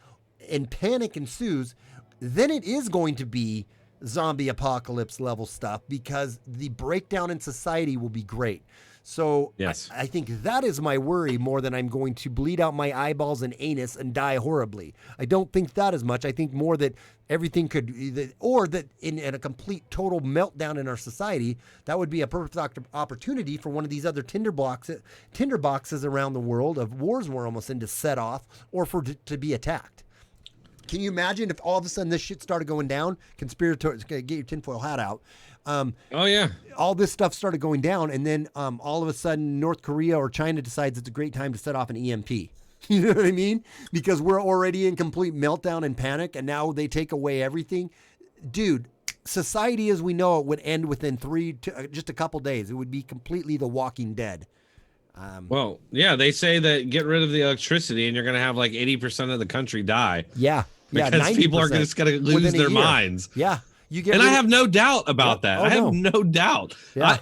and panic ensues, then it is going to be zombie apocalypse level stuff because the breakdown in society will be great. So yes. I think that is my worry more than I'm going to bleed out my eyeballs and anus and die horribly. I don't think that as much. I think more that everything could, or that in a complete total meltdown in our society, that would be a perfect opportunity for one of these other tinder boxes around the world of wars we're almost in to set off or to be attacked. Can you imagine if all of a sudden this shit started going down? Conspirators, get your tinfoil hat out. Oh, yeah. All this stuff started going down, and then all of a sudden North Korea or China decides it's a great time to set off an EMP. You know what I mean? Because we're already in complete meltdown and panic, and now they take away everything. Dude, society as we know it would end within just a couple days. It would be completely The Walking Dead. Well, yeah, they say that get rid of the electricity and you're going to have like 80% of the country die. Yeah. Because people are just going to lose their minds. Yeah. I have no doubt about that. I have no doubt. Yeah.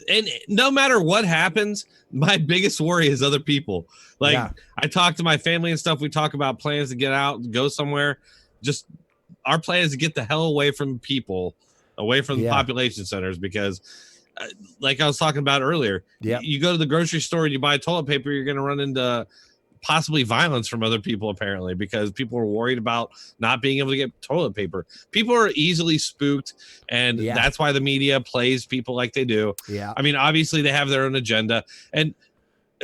And no matter what happens, my biggest worry is other people. Like I talk to my family and stuff. We talk about plans to get out and go somewhere. Just our plan is to get the hell away from people, away from the population centers, because like I was talking about earlier, you go to the grocery store and you buy toilet paper, you're going to run into possibly violence from other people, apparently, because people are worried about not being able to get toilet paper. People are easily spooked, and that's why the media plays people like they do. I mean, obviously they have their own agenda. And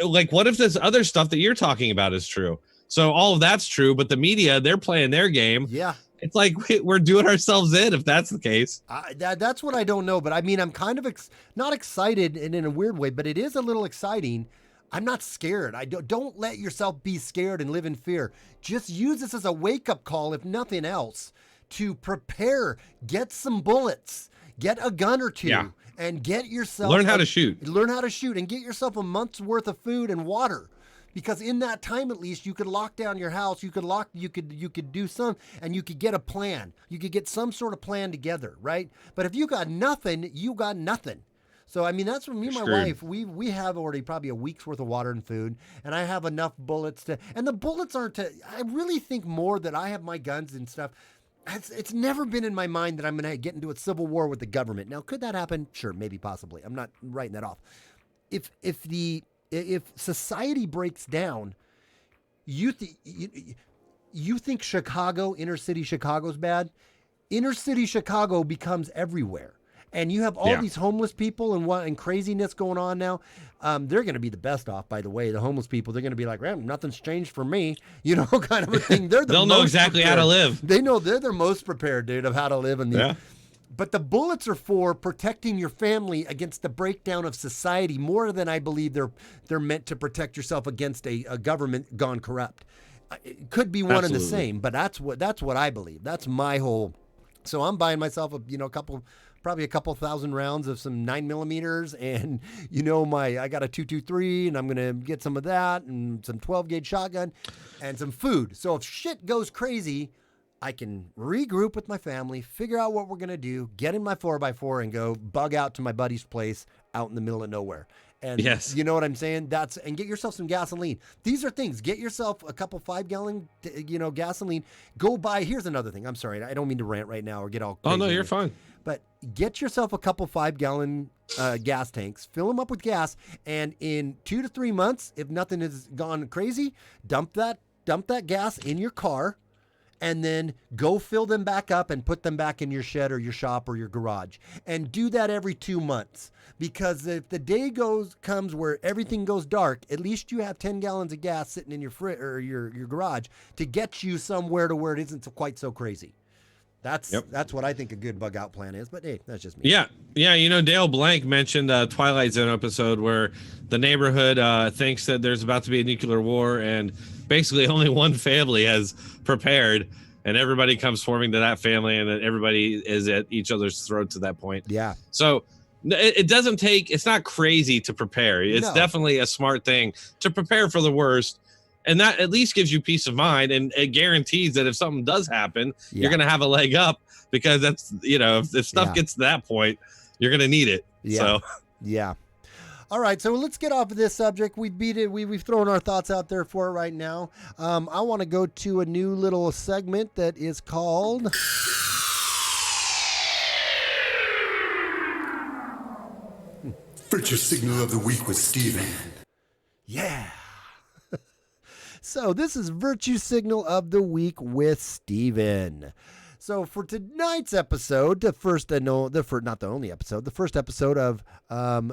like, what if this other stuff that you're talking about is true? So all of that's true, but the media, they're playing their game. Yeah. It's like we're doing ourselves in if that's the case. That's what I don't know. But I mean, I'm kind of not excited and in a weird way, but it is a little exciting. I'm not scared. Don't let yourself be scared and live in fear. Just use this as a wake-up call, if nothing else, to prepare. Get some bullets. Get a gun or two. And get yourself... Learn how to shoot. Learn how to shoot and get yourself a month's worth of food and water. Because in that time, at least, you could lock down your house. You could do some, and you could get a plan. You could get some sort of plan together, right? But if you got nothing, you got nothing. So, I mean, that's what me and my wife, we have already probably a week's worth of water and food, and I have enough bullets and the bullets aren't I really think more that I have my guns and stuff. It's never been in my mind that I'm going to get into a civil war with the government. Now, could that happen? Sure, maybe, possibly. I'm not writing that off. If society breaks down, you think Chicago, inner city Chicago's bad? Inner city Chicago becomes everywhere. and you have all these homeless people and craziness going on now, they're going to be the best off, by the way. The homeless people, they're going to be like, nothing's changed for me, kind of a thing. They'll know exactly how to live. They know they're the most prepared, dude, of how to live in these. Yeah. But the bullets are for protecting your family against the breakdown of society more than I believe they're meant to protect yourself against a government gone corrupt. It could be one and the same, but that's what I believe. That's my whole. So I'm buying myself probably a couple thousand rounds of some 9mm, and I got a 223, and I'm gonna get some of that and some 12 gauge shotgun and some food. So if shit goes crazy, I can regroup with my family, figure out what we're going to do, get in my 4x4 and go bug out to my buddy's place out in the middle of nowhere. And you know what I'm saying? And get yourself some gasoline. These are things. Get yourself a couple 5-gallon, gasoline. Go buy. Here's another thing. I'm sorry. I don't mean to rant right now or get all crazy. Oh, no, you're fine. But get yourself a couple 5-gallon gas tanks, fill them up with gas, and in 2 to 3 months, if nothing has gone crazy, dump that gas in your car, and then go fill them back up and put them back in your shed or your shop or your garage. And do that every 2 months. Because if the day comes where everything goes dark, at least you have 10 gallons of gas sitting in your your garage to get you somewhere to where it isn't quite so crazy. That's what I think a good bug out plan is. But hey, that's just me. Yeah. Dale Blank mentioned a Twilight Zone episode where the neighborhood thinks that there's about to be a nuclear war, and basically only one family has prepared, and everybody comes swarming to that family, and then everybody is at each other's throats at that point. Yeah. So it's not crazy to prepare. It's definitely a smart thing to prepare for the worst. And that at least gives you peace of mind, and it guarantees that if something does happen, you're going to have a leg up, because that's, if stuff gets to that point, you're going to need it. Yeah. So, yeah. All right, so let's get off of this subject. We beat it. We've thrown our thoughts out there for it right now. I want to go to a new little segment that is called Virtue Signal of the Week with Steven. Yeah. So this is Virtue Signal of the Week with Steven. So for tonight's episode, the first episode of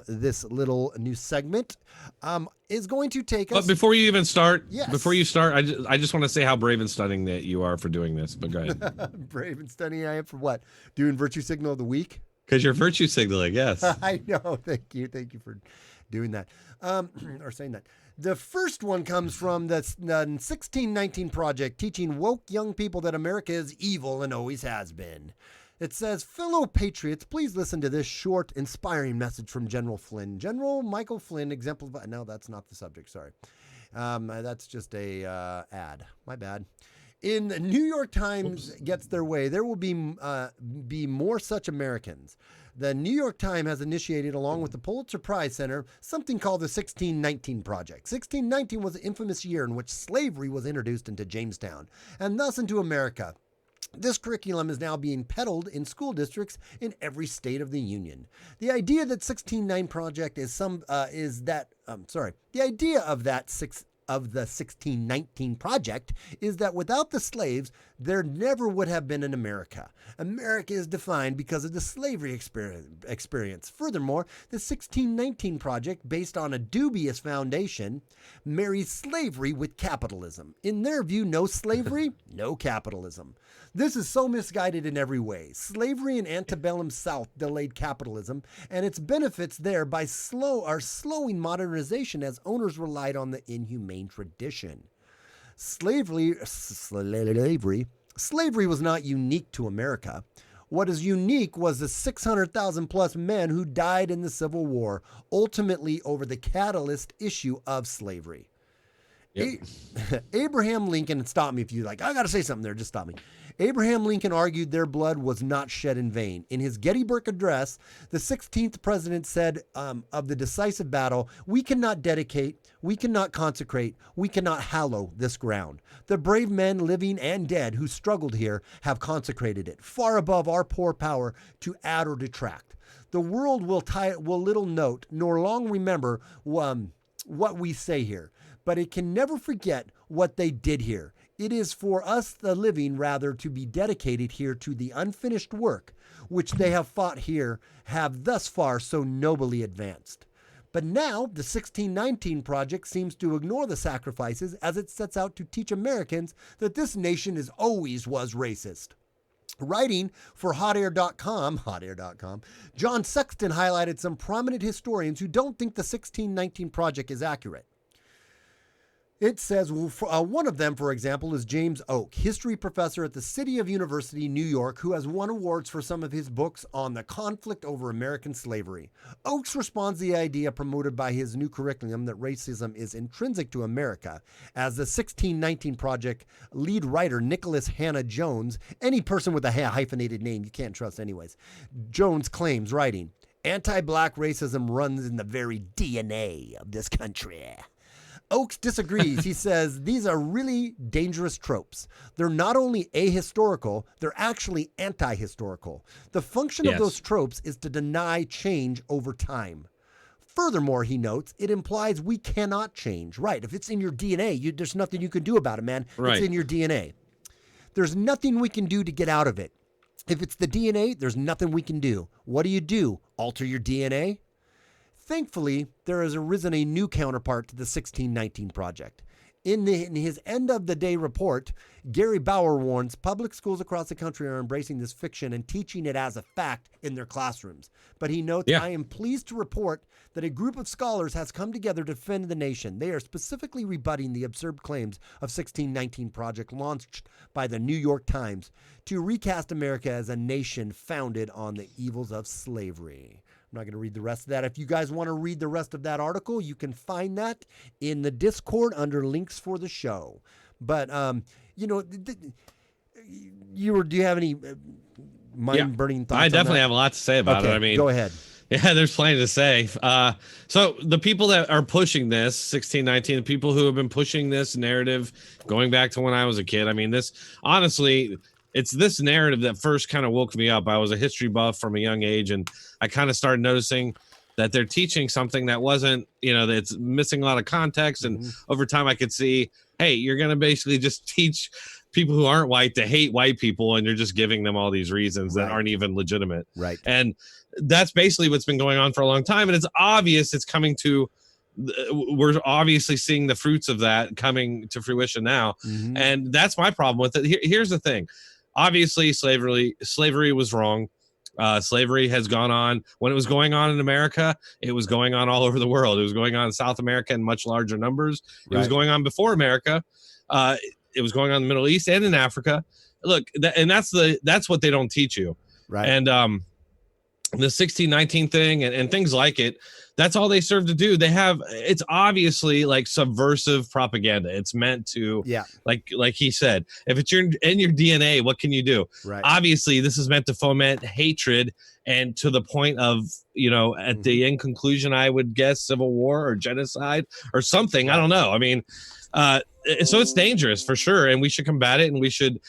this little new segment is going to take us. But before you even start, I just want to say how brave and stunning that you are for doing this. But go ahead. Brave and stunning I am for what? Doing Virtue Signal of the Week? Because you're virtue signaling, yes. I know. Thank you for doing that, or saying that. The first one comes from the 1619 Project, teaching woke young people that America is evil and always has been. It says, fellow patriots, please listen to this short, inspiring message from General Flynn. General Michael Flynn exemplified. No, that's not the subject. Sorry. That's just a ad. My bad. In the New York Times gets their way, there will be more such Americans. The New York Times has initiated, along with the Pulitzer Prize Center, something called the 1619 Project. 1619 was the infamous year in which slavery was introduced into Jamestown, and thus into America. This curriculum is now being peddled in school districts in every state of the Union. The idea that 1619 Project is the idea of the 1619 Project is that without the slaves, there never would have been an America. America is defined because of the slavery experience. Furthermore, the 1619 Project, based on a dubious foundation, marries slavery with capitalism. In their view, no slavery, no capitalism. This is so misguided in every way. Slavery in antebellum South delayed capitalism, and its benefits there by slowing modernization as owners relied on the inhumane tradition. Slavery was not unique to America. What is unique was the 600,000 plus men who died in the Civil War, ultimately over the catalyst issue of slavery. Yep. Abraham Lincoln, stop me if you like, I got to say something there, just stop me. Abraham Lincoln argued their blood was not shed in vain. In his Gettysburg Address, the 16th president said of the decisive battle, we cannot dedicate, we cannot consecrate, we cannot hallow this ground. The brave men, living and dead, who struggled here have consecrated it, far above our poor power to add or detract. The world will little note, nor long remember what we say here, but it can never forget what they did here. It is for us, the living, rather, to be dedicated here to the unfinished work which they have fought here, have thus far so nobly advanced. But now the 1619 Project seems to ignore the sacrifices as it sets out to teach Americans that this nation always was racist. Writing for hotair.com, John Sexton highlighted some prominent historians who don't think the 1619 Project is accurate. It says, one of them, for example, is James Oak, history professor at the City of University, New York, who has won awards for some of his books on the conflict over American slavery. Oakes responds to the idea promoted by his new curriculum that racism is intrinsic to America. As the 1619 Project lead writer, Nicholas Hannah Jones, any person with a hyphenated name you can't trust anyways, Jones claims, writing, anti-black racism runs in the very DNA of this country. Oakes disagrees. He says these are really dangerous tropes. They're not only ahistorical, they're actually anti-historical. The function of those tropes is to deny change over time. Furthermore, he notes, it implies we cannot change. Right. If it's in your DNA, there's nothing you can do about it, man. Right. It's in your DNA. There's nothing we can do to get out of it. If it's the DNA, there's nothing we can do. What do? Alter your DNA? Thankfully, there has arisen a new counterpart to the 1619 Project. In his end of the day report, Gary Bauer warns public schools across the country are embracing this fiction and teaching it as a fact in their classrooms. But he notes, I am pleased to report that a group of scholars has come together to defend the nation. They are specifically rebutting the absurd claims of 1619 Project launched by the New York Times to recast America as a nation founded on the evils of slavery. I'm not going to read the rest of that. If you guys want to read the rest of that article, you can find that in the Discord under links for the show. But, do you have any mind-burning thoughts I definitely have a lot to say about it. I mean, go ahead. Yeah, there's plenty to say. So the people that are pushing this 1619, the people who have been pushing this narrative going back to when I was a kid, I mean, this, honestly, it's this narrative that first kind of woke me up. I was a history buff from a young age, and I kind of started noticing that they're teaching something that wasn't, that's missing a lot of context. And over time I could see, hey, you're going to basically just teach people who aren't white to hate white people, and you're just giving them all these reasons that aren't even legitimate. Right. And that's basically what's been going on for a long time. And it's obvious it's coming to, we're obviously seeing the fruits of that coming to fruition now. And that's my problem with it. Here's the thing. Obviously, slavery was wrong. Slavery has gone on. When it was going on in America, it was going on all over the world. It was going on in South America in much larger numbers. It was going on before America. It was going on in the Middle East and in Africa. Look, that's what they don't teach you. Right. And the 1619 thing and things like it, that's all they serve to do. It's obviously like subversive propaganda. It's meant to, like he said, if it's in your DNA, what can you do? Right. Obviously, this is meant to foment hatred, and to the point of, at the end conclusion, I would guess civil war or genocide or something. I don't know. I mean, so it's dangerous for sure, and we should combat it, and we should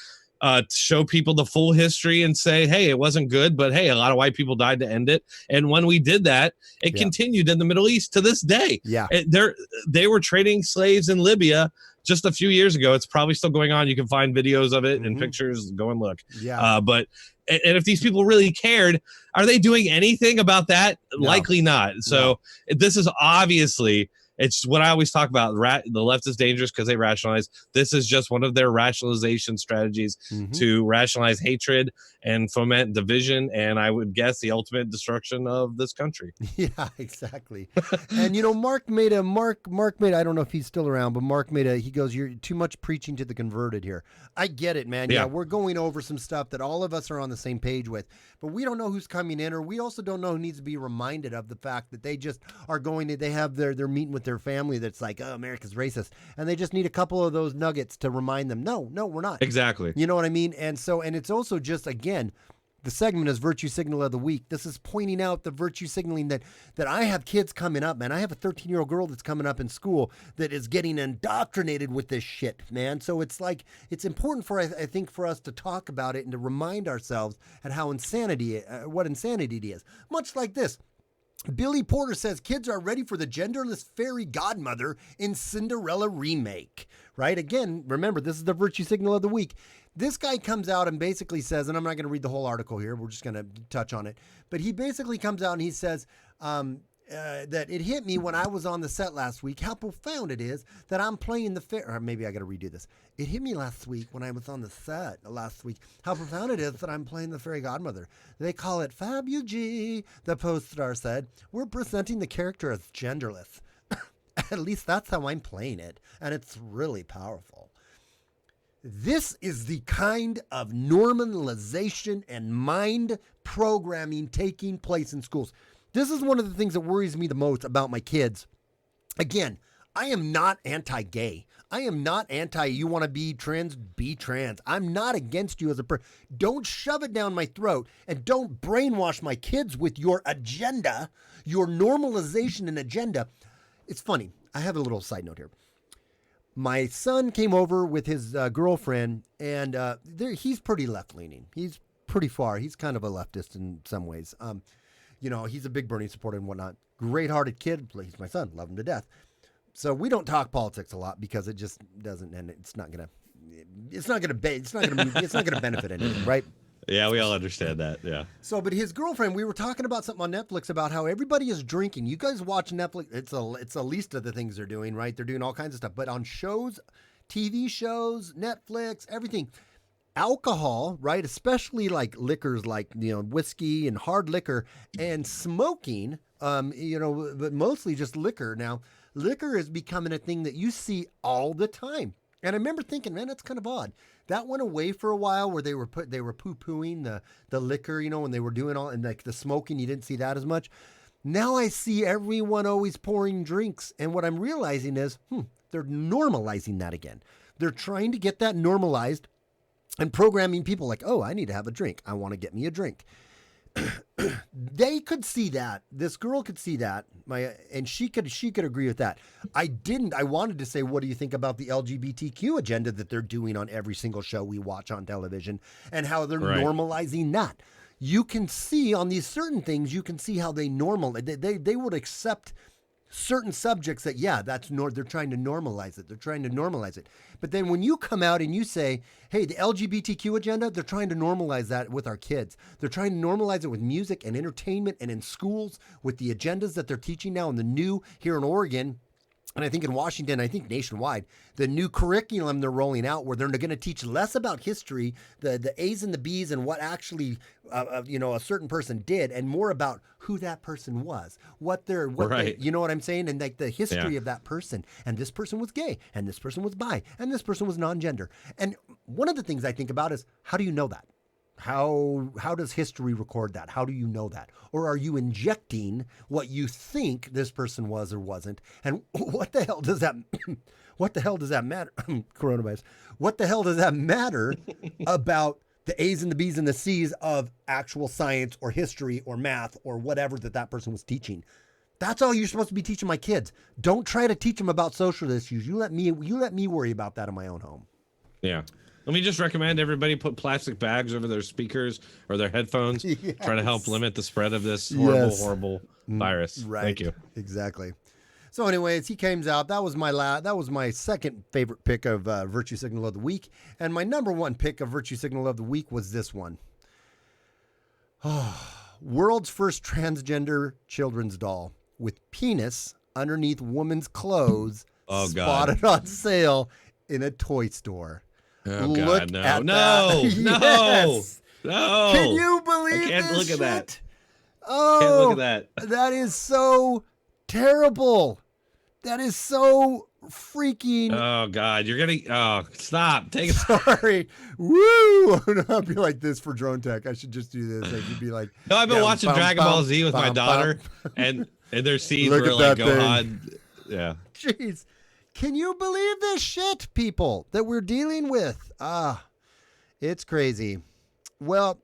show people the full history and say, hey, it wasn't good, but hey, a lot of white people died to end it. And when we did that, it continued in the Middle East to this day. They were trading slaves in Libya just a few years ago. It's probably still going on. You can find videos of it and pictures. Go and look. But if these people really cared, are they doing anything about that? No. Likely not. So this is obviously, it's what I always talk about. The left is dangerous because they rationalize. This is just one of their rationalization strategies to rationalize hatred and foment division, and I would guess the ultimate destruction of this country. Yeah, exactly. And Mark made, I don't know if he's still around, but he goes, you're too much preaching to the converted here. I get it, man. Yeah, we're going over some stuff that all of us are on the same page with, but we don't know who's coming in, or we also don't know who needs to be reminded of the fact that they just are they have their meeting with their family that's like, oh, America's racist, and they just need a couple of those nuggets to remind them, no, we're not. Exactly. You know what I mean? And it's also just, again, the segment is Virtue Signal of the Week. This is pointing out the virtue signaling that I have kids coming up, man. I have a 13-year-old girl that's coming up in school that is getting indoctrinated with this shit, man. So it's like, it's important I think for us to talk about it and to remind ourselves at what insanity it is. Much like this. Billy Porter says kids are ready for the genderless fairy godmother in Cinderella remake, right? Again, remember, this is the virtue signal of the week. This guy comes out and basically says, and I'm not going to read the whole article here, we're just going to touch on it, but he basically comes out and he says that it hit me when I was on the set last week how profound it is that I'm playing the fairy, or maybe I got to redo this. It hit me last week when I was on the set last week how profound it is that I'm playing the fairy godmother. They call it Fab-U-G, the post star said. We're presenting the character as genderless. At least that's how I'm playing it, and it's really powerful. This is the kind of normalization and mind programming taking place in schools. This is one of the things that worries me the most about my kids. Again, I am not anti-gay. I am not you want to be trans, be trans. I'm not against you as a person. Don't shove it down my throat and don't brainwash my kids with your agenda, your normalization and agenda. It's funny. I have a little side note here. My son came over with his girlfriend, and he's pretty left-leaning. He's pretty far. He's kind of a leftist in some ways. He's a big Bernie supporter and whatnot. Great-hearted kid. He's my son. Love him to death. So we don't talk politics a lot because it just doesn't, and it's not gonna benefit anything, right? Yeah, we all understand that. Yeah. So, but his girlfriend, we were talking about something on Netflix about how everybody is drinking. You guys watch Netflix. It's a least of the things they're doing, right? They're doing all kinds of stuff. But on shows, TV shows, Netflix, everything, alcohol, right? Especially like liquors, like, whiskey and hard liquor and smoking, but mostly just liquor. Now, liquor is becoming a thing that you see all the time. And I remember thinking, man, that's kind of odd. That went away for a while where they were poo-pooing the liquor, when they were doing all, and like the smoking, you didn't see that as much. Now I see everyone always pouring drinks. And what I'm realizing is, they're normalizing that again. They're trying to get that normalized and programming people like, oh, I need to have a drink. I want to get me a drink. They could see that. This girl could see that. And she could agree with that. I wanted to say, what do you think about the LGBTQ agenda that they're doing on every single show we watch on television and how they're normalizing that? You can see on these certain things, you can see how they would accept certain subjects that, they're trying to normalize it. They're trying to normalize it. But then when you come out and you say, hey, the LGBTQ agenda, they're trying to normalize that with our kids. They're trying to normalize it with music and entertainment and in schools with the agendas that they're teaching now in the new here in Oregon. And I think in Washington, I think nationwide, the new curriculum they're rolling out where they're going to teach less about history, the A's and the B's and what actually, a certain person did, and more about who that person was, you know what I'm saying? And like the history of that person. And this person was gay, and this person was bi, and this person was non-gender. And one of the things I think about is, how do you know that? How does history record that? How do you know that? Or are you injecting what you think this person was or wasn't? And what the hell does that matter? Coronavirus. What the hell does that matter about the A's and the B's and the C's of actual science or history or math or whatever that person was teaching? That's all you're supposed to be teaching my kids. Don't try to teach them about social issues. You let me worry about that in my own home. Yeah. Let me just recommend everybody put plastic bags over their speakers or their headphones, try to help limit the spread of this horrible virus. Right. Thank you. Exactly. So anyways, he comes out. That was my second favorite pick of Virtue Signal of the Week. And my number one pick of Virtue Signal of the Week was this one. World's first transgender children's doll with penis underneath woman's clothes spotted on sale in a toy store. Oh, God, no. No. Yes. No. Can you believe I can't this look at that. shit? Oh, Can't look at that. That is so terrible. That is so freaking. Oh, God. You're going to. Oh, stop. Take it. Sorry. Woo. I'll be like this for Drone Tech. I should just do this. I should be like. No, I've been watching Dragon Ball Z with my daughter, and there's scenes where like Gohan. Yeah. Jeez. Can you believe this shit, people, that we're dealing with? It's crazy. Well,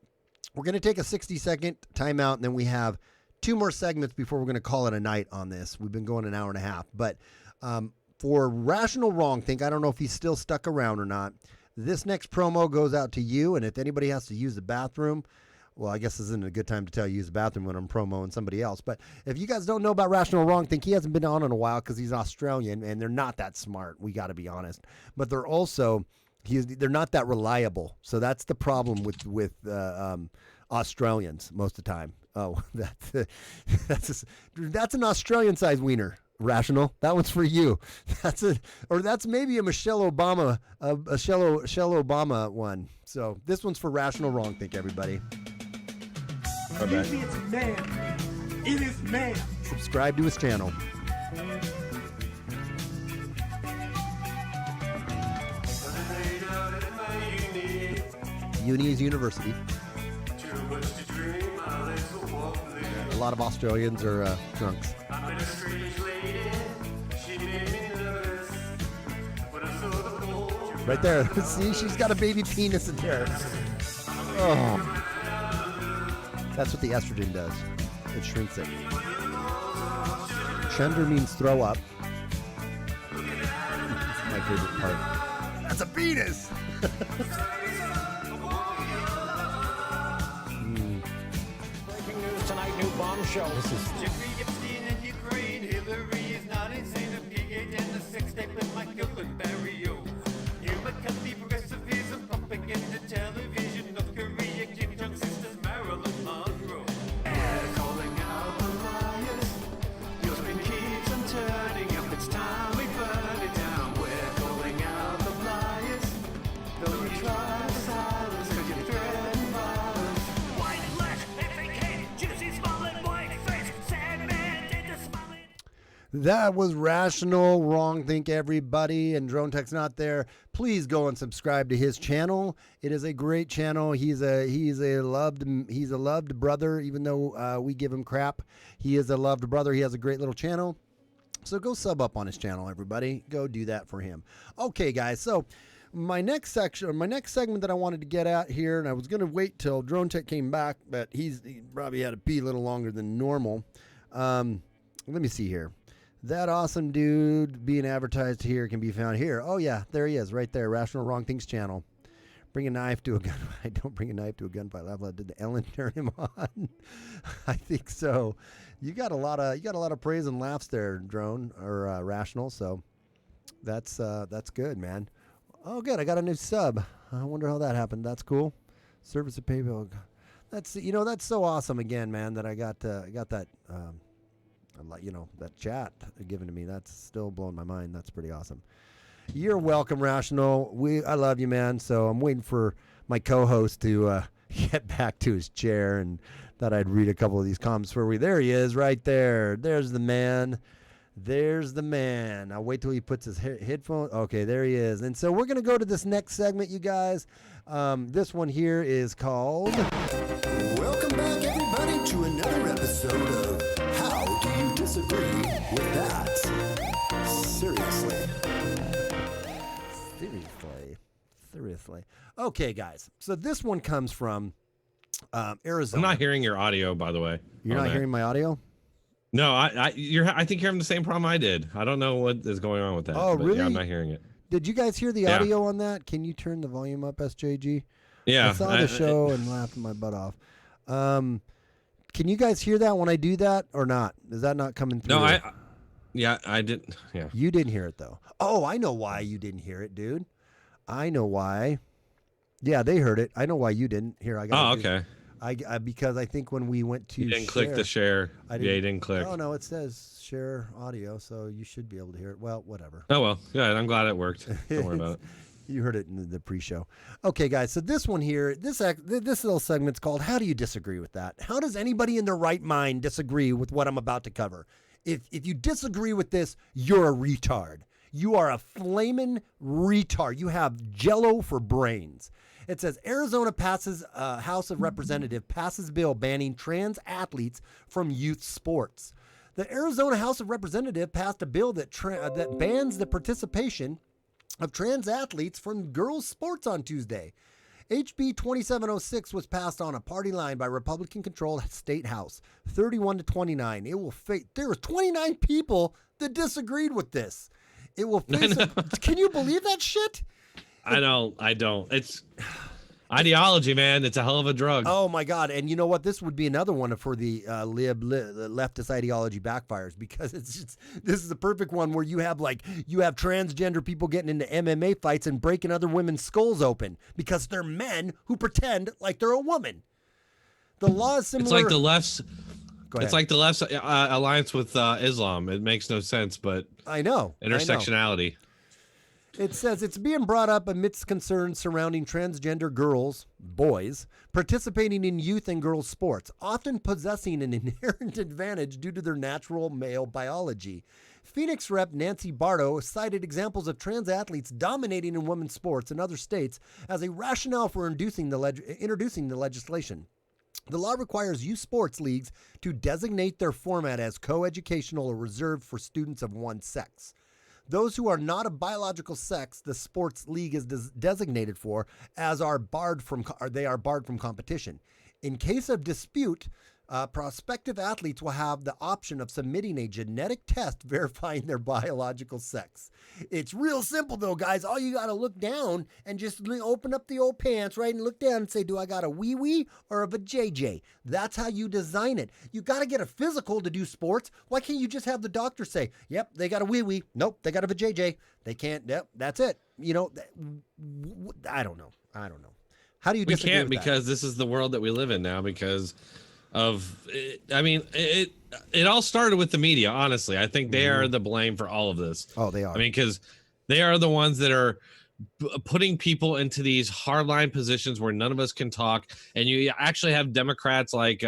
we're going to take a 60-second timeout, and then we have two more segments before we're going to call it a night on this. We've been going an hour and a half. But for Rational Wrongthink, I don't know if he's still stuck around or not. This next promo goes out to you, and if anybody has to use the bathroom, well, I guess this isn't a good time to tell you use the bathroom when I'm promoting somebody else. But if you guys don't know about Rational Wrong Think, he hasn't been on in a while because he's Australian, and they're not that smart. We got to be honest. But they're also they're not that reliable. So that's the problem with Australians most of the time. Oh, that's an Australian-sized wiener. Rational, that one's for you. That's maybe a Michelle Obama, a Shell Obama one. So this one's for Rational Wrong Think, everybody. It's man. It is man. Subscribe to his channel. Uni is university. A lot of Australians are drunks. Right there. See, she's got a baby penis in there. Oh. That's what the estrogen does. It shrinks it. Gender means throw up. That's my favorite part. That's a penis! Breaking news tonight, new bombshell. This is... Jeffrey Epstein and Ukraine. Hillary is not insane. The P8 and the sex tape with Michael and Barry O. Hugh McCarthy, progressivism, propaganda, television, North Korea, Kim Jong sisters, Marilyn Monroe. And calling out the liars. Your spin keeps on turning up. It's time we burn it down. We're calling out the liars. Though you try to silence, cause you threaten violence. White flesh, fake hate, juicy smiling, white face, sad man, did the smiling. That was Rational Wrong Think, everybody, and Drone Tech's not there. Please go and subscribe to his channel. It is a great channel. He's a loved brother, even though we give him crap. He is a loved brother. He has a great little channel. So go sub up on his channel, everybody. Go do that for him. Okay, guys. So my next segment that I wanted to get at here, and I was going to wait till Drone Tech came back, but he probably had to pee a little longer than normal. Let me see here. That awesome dude being advertised here can be found here. Oh, yeah, there he is, right there. Rational Wrong Things channel. Bring a knife to a gun. I don't bring a knife to a gunfight. Did the Ellen turn him on? I think so. You got a lot of praise and laughs there, Drone or Rational. So that's good, man. Oh, good. I got a new sub. I wonder how that happened. That's cool. Service of PayPal. That's so awesome again, man. That I got that. That chat given to me. That's still blowing my mind. That's pretty awesome. You're welcome, Rational. I love you, man. So I'm waiting for my co-host to get back to his chair, and thought I'd read a couple of these comments for you. There he is, right there. There's the man. There's the man. I'll wait till he puts his headphone. Okay, there he is. And so we're going to go to this next segment, you guys. This one here is called... Welcome back, everybody, to another episode of How Do You Disagree With That? Seriously. Okay, guys. So this one comes from Arizona. I'm not hearing your audio, by the way. You're not hearing my audio? No, I think you're having the same problem I did. I don't know what is going on with that. Oh, really? Yeah, I'm not hearing it. Did you guys hear the audio on that? Can you turn the volume up, SJG? Yeah. I saw the show and laughed my butt off. Can you guys hear that when I do that or not? Is that not coming through? No, I didn't. Yeah. You didn't hear it, though. Oh, I know why you didn't hear it, dude. I know why. Yeah, they heard it. I know why you didn't. Here, I got. Oh, okay. Because I think when we went to you didn't click the share. You didn't click. Oh no, it says share audio, so you should be able to hear it. Well, whatever. Oh well, yeah. I'm glad it worked. Don't worry about it. You heard it in the pre-show. Okay, guys. So this one here, this little segment's called "How Do You Disagree with That?" How does anybody in their right mind disagree with what I'm about to cover? If you disagree with this, you're a retard. You are a flaming retard. You have Jello for brains. It says Arizona House of Representatives passes bill banning trans athletes from youth sports. The Arizona House of Representatives passed a bill that bans the participation of trans athletes from girls' sports on Tuesday. HB 2706 was passed on a party line by Republican-controlled state house, 31-29. There were 29 people that disagreed with this. It will face. Can you believe that shit? I don't. Ideology, man, it's a hell of a drug. Oh my God! And you know what? This would be another one for the leftist ideology backfires, because this is the perfect one where you have transgender people getting into MMA fights and breaking other women's skulls open because they're men who pretend like they're a woman. The law is similar. It's like the left's. It's like the left's alliance with Islam. It makes no sense, but I know intersectionality. It says it's being brought up amidst concerns surrounding transgender girls, boys, participating in youth and girls sports, often possessing an inherent advantage due to their natural male biology. Phoenix Rep Nancy Barto cited examples of trans athletes dominating in women's sports in other states as a rationale for introducing the legislation. The law requires youth sports leagues to designate their format as co-educational or reserved for students of one sex. Those who are not of biological sex, the sports league is designated for, are barred from competition. In case of dispute, prospective athletes will have the option of submitting a genetic test verifying their biological sex. It's real simple, though, guys. All you got to look down and just open up the old pants, right, and look down and say, do I got a wee-wee or a vajayjay? That's how you design it. You got to get a physical to do sports. Why can't you just have the doctor say, yep, they got a wee-wee. Nope, they got a vajayjay. They can't. Yep, that's it. You know, I don't know. How do you disagree with that? We can't, because this is the world that we live in now, because of it all started with the media. Honestly, I think they are the blame for all of this. Oh, they are. I mean, because they are the ones that are putting people into these hardline positions where none of us can talk. And you actually have Democrats like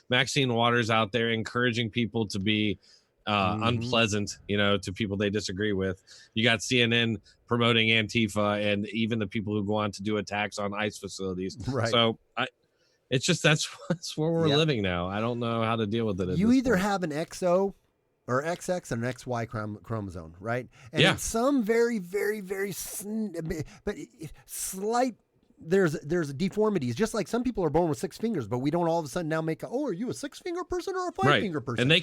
Maxine Waters out there encouraging people to be unpleasant, to people they disagree with. You got CNN promoting Antifa, and even the people who go on to do attacks on ICE facilities. Right. So it's just that's where we're living now. I don't know how to deal with it. You either have an XO or XX and an XY chromosome, right? And in some very, very, very slight, there's deformities. Just like some people are born with 6 fingers, but we don't all of a sudden now make are you a 6-finger person or a 5-finger person? And they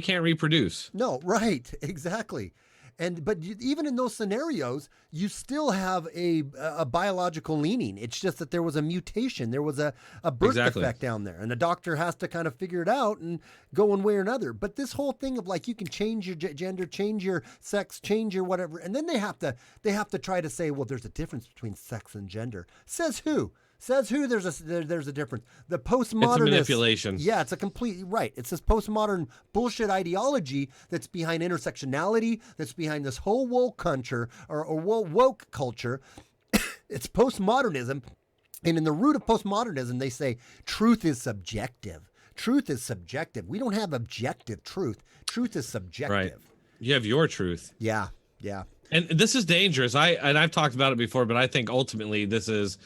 can't reproduce. No, right, exactly. But even in those scenarios, you still have a biological leaning. It's just that there was a mutation. There was a birth defect down there. And the doctor has to kind of figure it out and go one way or another. But this whole thing of you can change your gender, change your sex, change your whatever. And then they have to try to say, well, there's a difference between sex and gender. Says who? Says who? There's a difference. The postmodernist. It's a manipulation. Yeah, it's a complete right. It's this postmodern bullshit ideology that's behind intersectionality. That's behind this whole woke culture or woke culture. It's postmodernism, and in the root of postmodernism, they say truth is subjective. Truth is subjective. We don't have objective truth. Truth is subjective. Right. You have your truth. Yeah. And this is dangerous. I've talked about it before, but I think ultimately this is.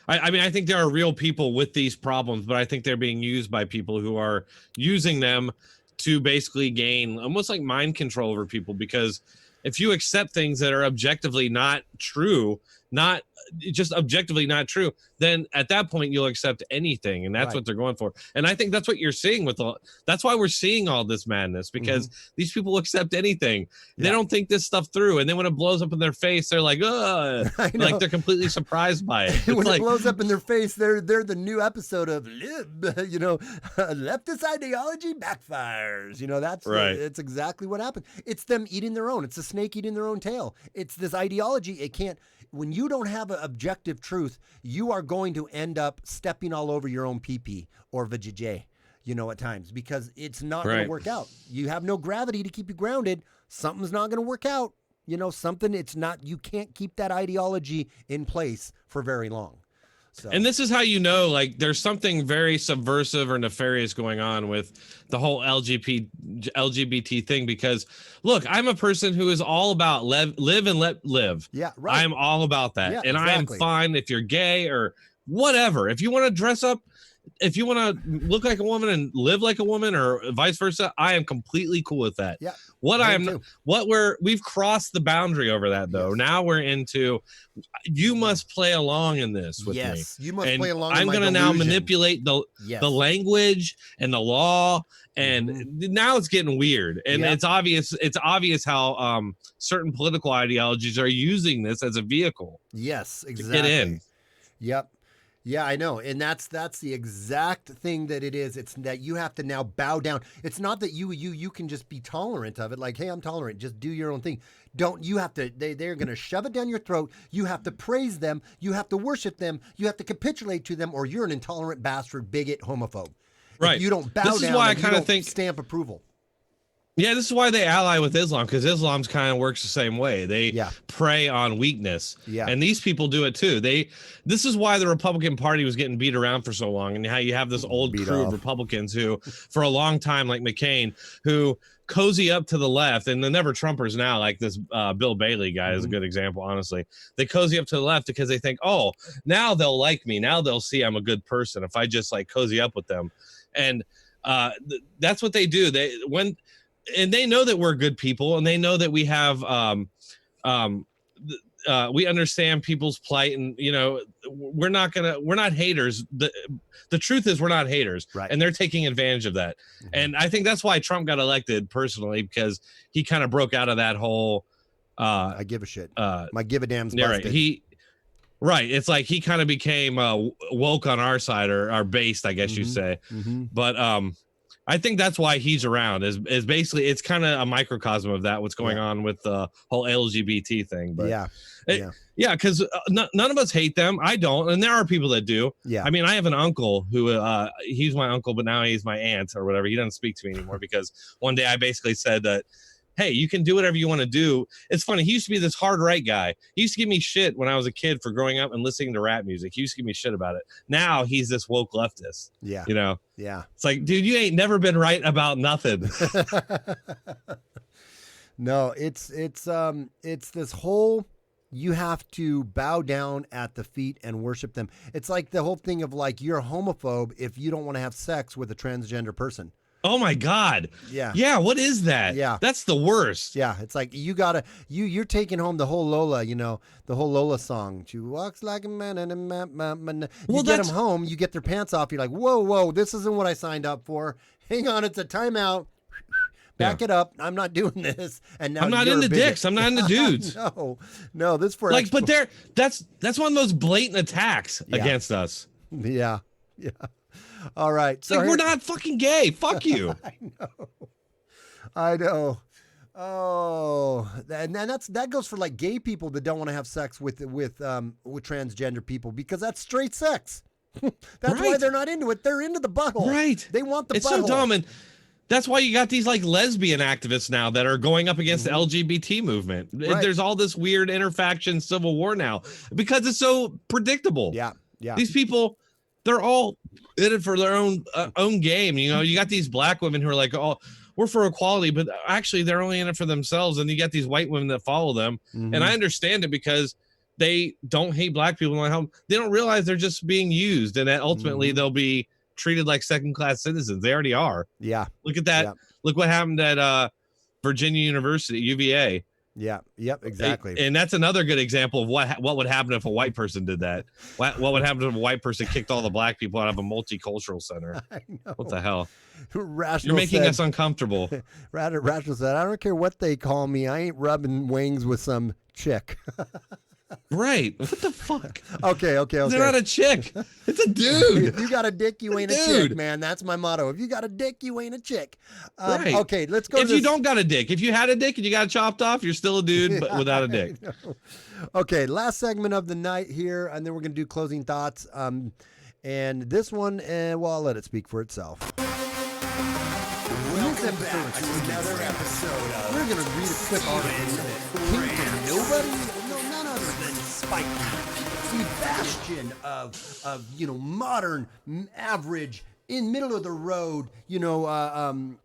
I mean, I think there are real people with these problems, but I think they're being used by people who are using them to basically gain almost like mind control over people. Because if you accept things that are objectively not true, not just objectively not true, then at that point you'll accept anything, and that's what they're going for. And I think that's what you're seeing that's why we're seeing all this madness, because these people accept anything. They don't think this stuff through, and then when it blows up in their face, they're like, like they're completely surprised by it. When it blows up in their face, they're the new episode of Lib, leftist ideology backfires. That's it's exactly what happened. It's them eating their own. It's a snake eating their own tail. It's this ideology. It can't. When you don't have an objective truth, you are going to end up stepping all over your own pee-pee or vajayjay, at times, because it's not going to work out. You have no gravity to keep you grounded. Something's not going to work out. You can't keep that ideology in place for very long. So. And this is how there's something very subversive or nefarious going on with the whole LGBT thing, because look, I'm a person who is all about live and let live. Yeah, right. I'm all about that. Yeah, and exactly. I'm fine if you're gay or whatever. If you want to dress up, if you want to look like a woman and live like a woman or vice versa, I am completely cool with that. Yeah. We've crossed the boundary over that though. Yes. Now we're into, you must play along in this with me. Yes, you must play along. I'm going to now manipulate the language and the law, and now it's getting weird. And it's obvious how certain political ideologies are using this as a vehicle. Yes, exactly. To get in. Yep. Yeah, I know. And that's the exact thing that it is. It's that you have to now bow down. It's not that you can just be tolerant of it. Like, hey, I'm tolerant. Just do your own thing. You have to, they're going to shove it down your throat. You have to praise them. You have to worship them. You have to capitulate to them, or you're an intolerant bastard, bigot, homophobe. Right. If you don't bow This down, is why I and you kind of don't think stamp approval. Yeah, this is why they ally with Islam, because Islam's kind of works the same way. They prey on weakness. Yeah. And these people do it too. This is why the Republican Party was getting beat around for so long, and how you have this old crew of Republicans who, for a long time, like McCain, who cozy up to the left, and the never Trumpers now, like this Bill Bailey guy is a good example, honestly. They cozy up to the left because they think, oh, now they'll like me. Now they'll see I'm a good person if I just like cozy up with them. And that's what they do. And they know that we're good people, and they know that we have we understand people's plight, and we're not haters. The truth is we're not haters, right? And they're taking advantage of that. And I think that's why Trump got elected personally, because he kind of broke out of that whole I give a shit. My give a damn's busted. Right. It's like he kind of became woke on our side, or our based, I guess you say. But I think that's why he's around, is basically, it's kind of a microcosm of that, what's going on with the whole LGBT thing. But because none of us hate them. I don't. And there are people that do. Yeah. I mean, I have an uncle who he's my uncle, but now he's my aunt or whatever. He doesn't speak to me anymore because one day I basically said that, hey, you can do whatever you want to do. It's funny. He used to be this hard right guy. He used to give me shit when I was a kid for growing up and listening to rap music. He used to give me shit about it. Now he's this woke leftist. Yeah. Yeah. It's like, dude, you ain't never been right about nothing. No, it's this whole, you have to bow down at the feet and worship them. It's like the whole thing of like, you're a homophobe if you don't want to have sex with a transgender person. Oh my God. Yeah. Yeah. What is that? Yeah. That's the worst. Yeah. It's like you're taking home the whole Lola, the whole Lola song. She walks like a man and a man. You get them home, you get their pants off. You're like, whoa, this isn't what I signed up for. Hang on. It's a timeout. Back it up. I'm not doing this. And now I'm not into dicks. I'm not into dudes. No, this for like, but that's one of those blatant attacks against us. Yeah. Yeah. All right. So we're not fucking gay. Fuck you. I know. Oh, and that goes for like gay people that don't want to have sex with transgender people, because that's straight sex. That's why they're not into it. They're into the butthole. Right. They want the butthole. It's so dumb. And that's why you got these like lesbian activists now that are going up against the LGBT movement. Right. There's all this weird interfaction civil war now because it's so predictable. Yeah. Yeah. These people, they're all in it for their own game. You got these black women who are like, oh, we're for equality, but actually they're only in it for themselves. And you got these white women that follow them. And I understand it because they don't hate black people. They don't realize they're just being used, and that ultimately they'll be treated like second-class citizens. They already are. Yeah. Look at that. Yeah. Look what happened at Virginia University, UVA. Yeah. Yep. Exactly. And that's another good example of what would happen if a white person did that. What would happen if a white person kicked all the black people out of a multicultural center? I know. What the hell? Rational You're making us uncomfortable. Rational said, I don't care what they call me. I ain't rubbing wings with some chick. Right. What the fuck? Okay. They're not a chick. It's a dude. If you got a dick, you ain't a chick, man. That's my motto. If you got a dick, you ain't a chick. Right. Okay, let's go. If you don't got a dick, if you had a dick and you got it chopped off, you're still a dude, but without a dick. Okay, last segment of the night here, and then we're going to do closing thoughts. And this one, I'll let it speak for itself. Welcome back to another episode of We're going to read a quick article. King to nobody, none other than Spike Lee, the bastion of modern, average, in middle of the road,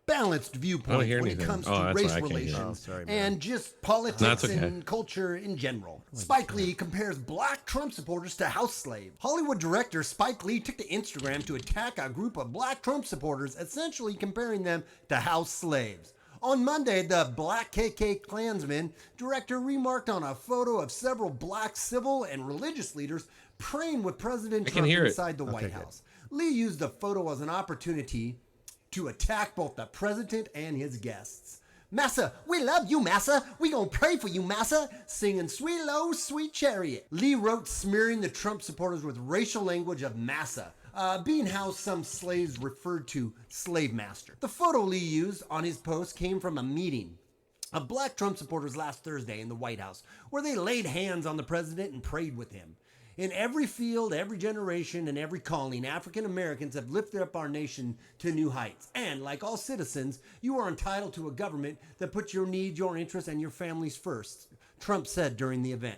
balanced viewpoint when it comes to race relations and just politics and culture in general. Spike Lee compares black Trump supporters to house slaves. Hollywood director Spike Lee took to Instagram to attack a group of black Trump supporters, essentially comparing them to house slaves. On Monday, the Black KK Klansman director remarked on a photo of several black civil and religious leaders praying with President Trump inside the White House. Lee used the photo as an opportunity to attack both the president and his guests. Massa, we love you, Massa. We gonna pray for you, Massa. Singing Sweet Low, Sweet Chariot. Lee wrote smearing the Trump supporters with racial language of Massa, being how some slaves referred to slave master. The photo Lee used on his post came from a meeting of black Trump supporters last Thursday in the White House, where they laid hands on the president and prayed with him. In every field, every generation, and every calling, African Americans have lifted up our nation to new heights. And like all citizens, you are entitled to a government that puts your needs, your interests, and your families first, Trump said during the event.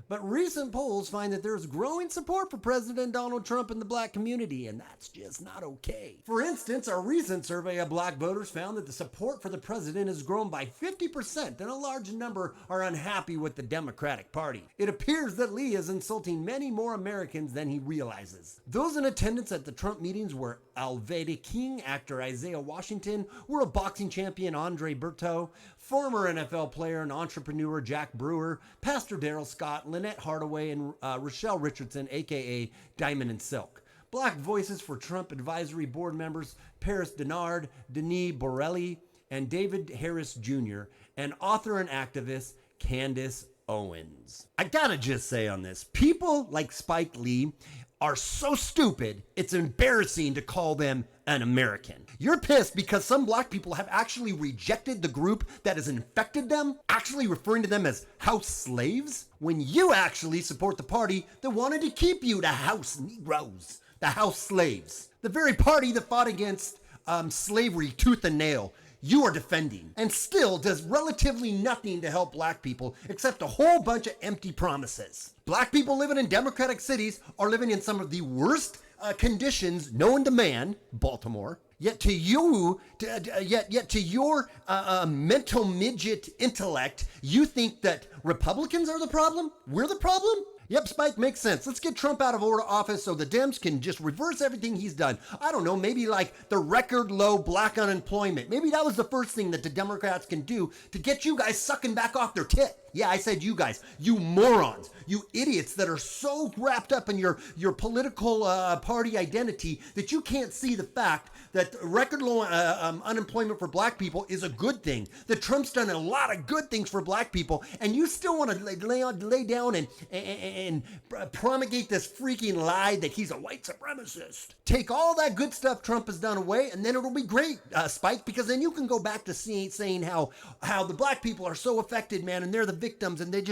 But recent polls find that there's growing support for President Donald Trump in the black community, and that's just not okay. For instance, a recent survey of black voters found that the support for the president has grown by 50%, and a large number are unhappy with the Democratic Party. It appears that Lee is insulting many more Americans than he realizes. Those in attendance at the Trump meetings were L.I.B King, actor Isaiah Washington, world boxing champion Andre Berto, former NFL player and entrepreneur Jack Brewer, Pastor Daryl Scott, Lynette Hardaway, and Rochelle Richardson, aka Diamond and Silk. Black voices for Trump Advisory Board members Paris Denard, Denis Borelli, and David Harris Jr., and author and activist Candace Owens. I gotta just say on this, people like Spike Lee are so stupid, it's embarrassing to call them an American. You're pissed because some black people have actually rejected the group that has infected them, actually referring to them as house slaves, when you actually support the party that wanted to keep you the house Negroes, the house slaves. The very party that fought against slavery tooth and nail. You are defending, and still does relatively nothing to help black people except a whole bunch of empty promises. Black people living in democratic cities are living in some of the worst conditions known to man, Baltimore. Yet to you, yet to your mental midget intellect, you think that Republicans are the problem? We're the problem? Yep, Spike, makes sense. Let's get Trump out of office so the Dems can just reverse everything he's done. I don't know, maybe like the record low black unemployment. Maybe that was the first thing that the Democrats can do to get you guys sucking back off their tit. Yeah, I said you guys, you morons, you idiots that are so wrapped up in your political party identity that you can't see the fact that record low unemployment for black people is a good thing. That Trump's done a lot of good things for black people, and you still want to lay down and promulgate this freaking lie that he's a white supremacist. Take all that good stuff Trump has done away, and then it'll be great, Spike, because then you can go back to saying how the black people are so affected, man, and they're the victims, and they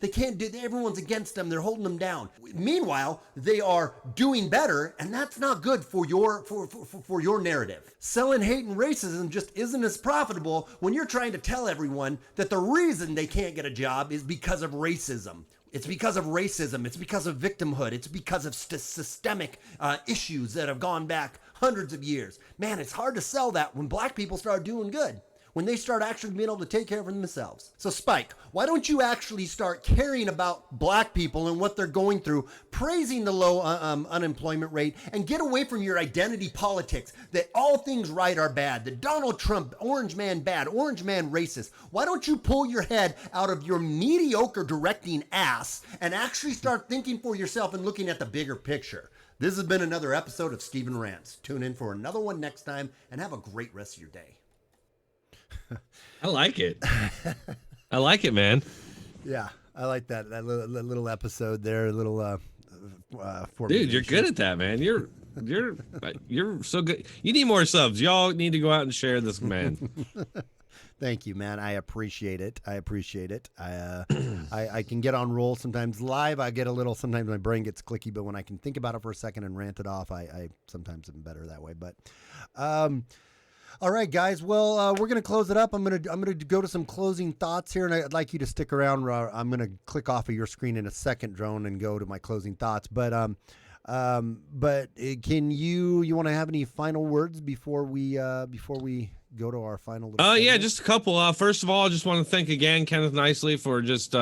can't do, everyone's against them, they're holding them down. Meanwhile, they are doing better, and that's not good for your narrative. Selling hate and racism just isn't as profitable when you're trying to tell everyone that the reason they can't get a job is because of racism. It's because of racism. It's because of victimhood. It's because of systemic issues that have gone back hundreds of years. Man, it's hard to sell that when black people start doing good, when they start actually being able to take care of themselves. So Spike, why don't you actually start caring about black people and what they're going through, praising the low unemployment rate, and get away from your identity politics that all things right are bad, that Donald Trump, orange man bad, orange man racist. Why don't you pull your head out of your mediocre directing ass and actually start thinking for yourself and looking at the bigger picture? This has been another episode of Stephen Rants. Tune in for another one next time and have a great rest of your day. I like it. I like it, man. Yeah, I like that little episode there. A little dude, you're good at that, man. You're so good. You need more subs. Y'all need to go out and share this, man. Thank you, man. I appreciate it. I can get on roll sometimes live. I get a little, sometimes my brain gets clicky, but when I can think about it for a second and rant it off, I sometimes am better that way. But all right, guys. Well, we're gonna close it up. I'm gonna go to some closing thoughts here, and I'd like you to stick around. I'm gonna click off of your screen in a second, Drone, and go to my closing thoughts. But can you want to have any final words before we go to our final? Yeah, just a couple. First of all, I just want to thank again Kenneth Nicely for just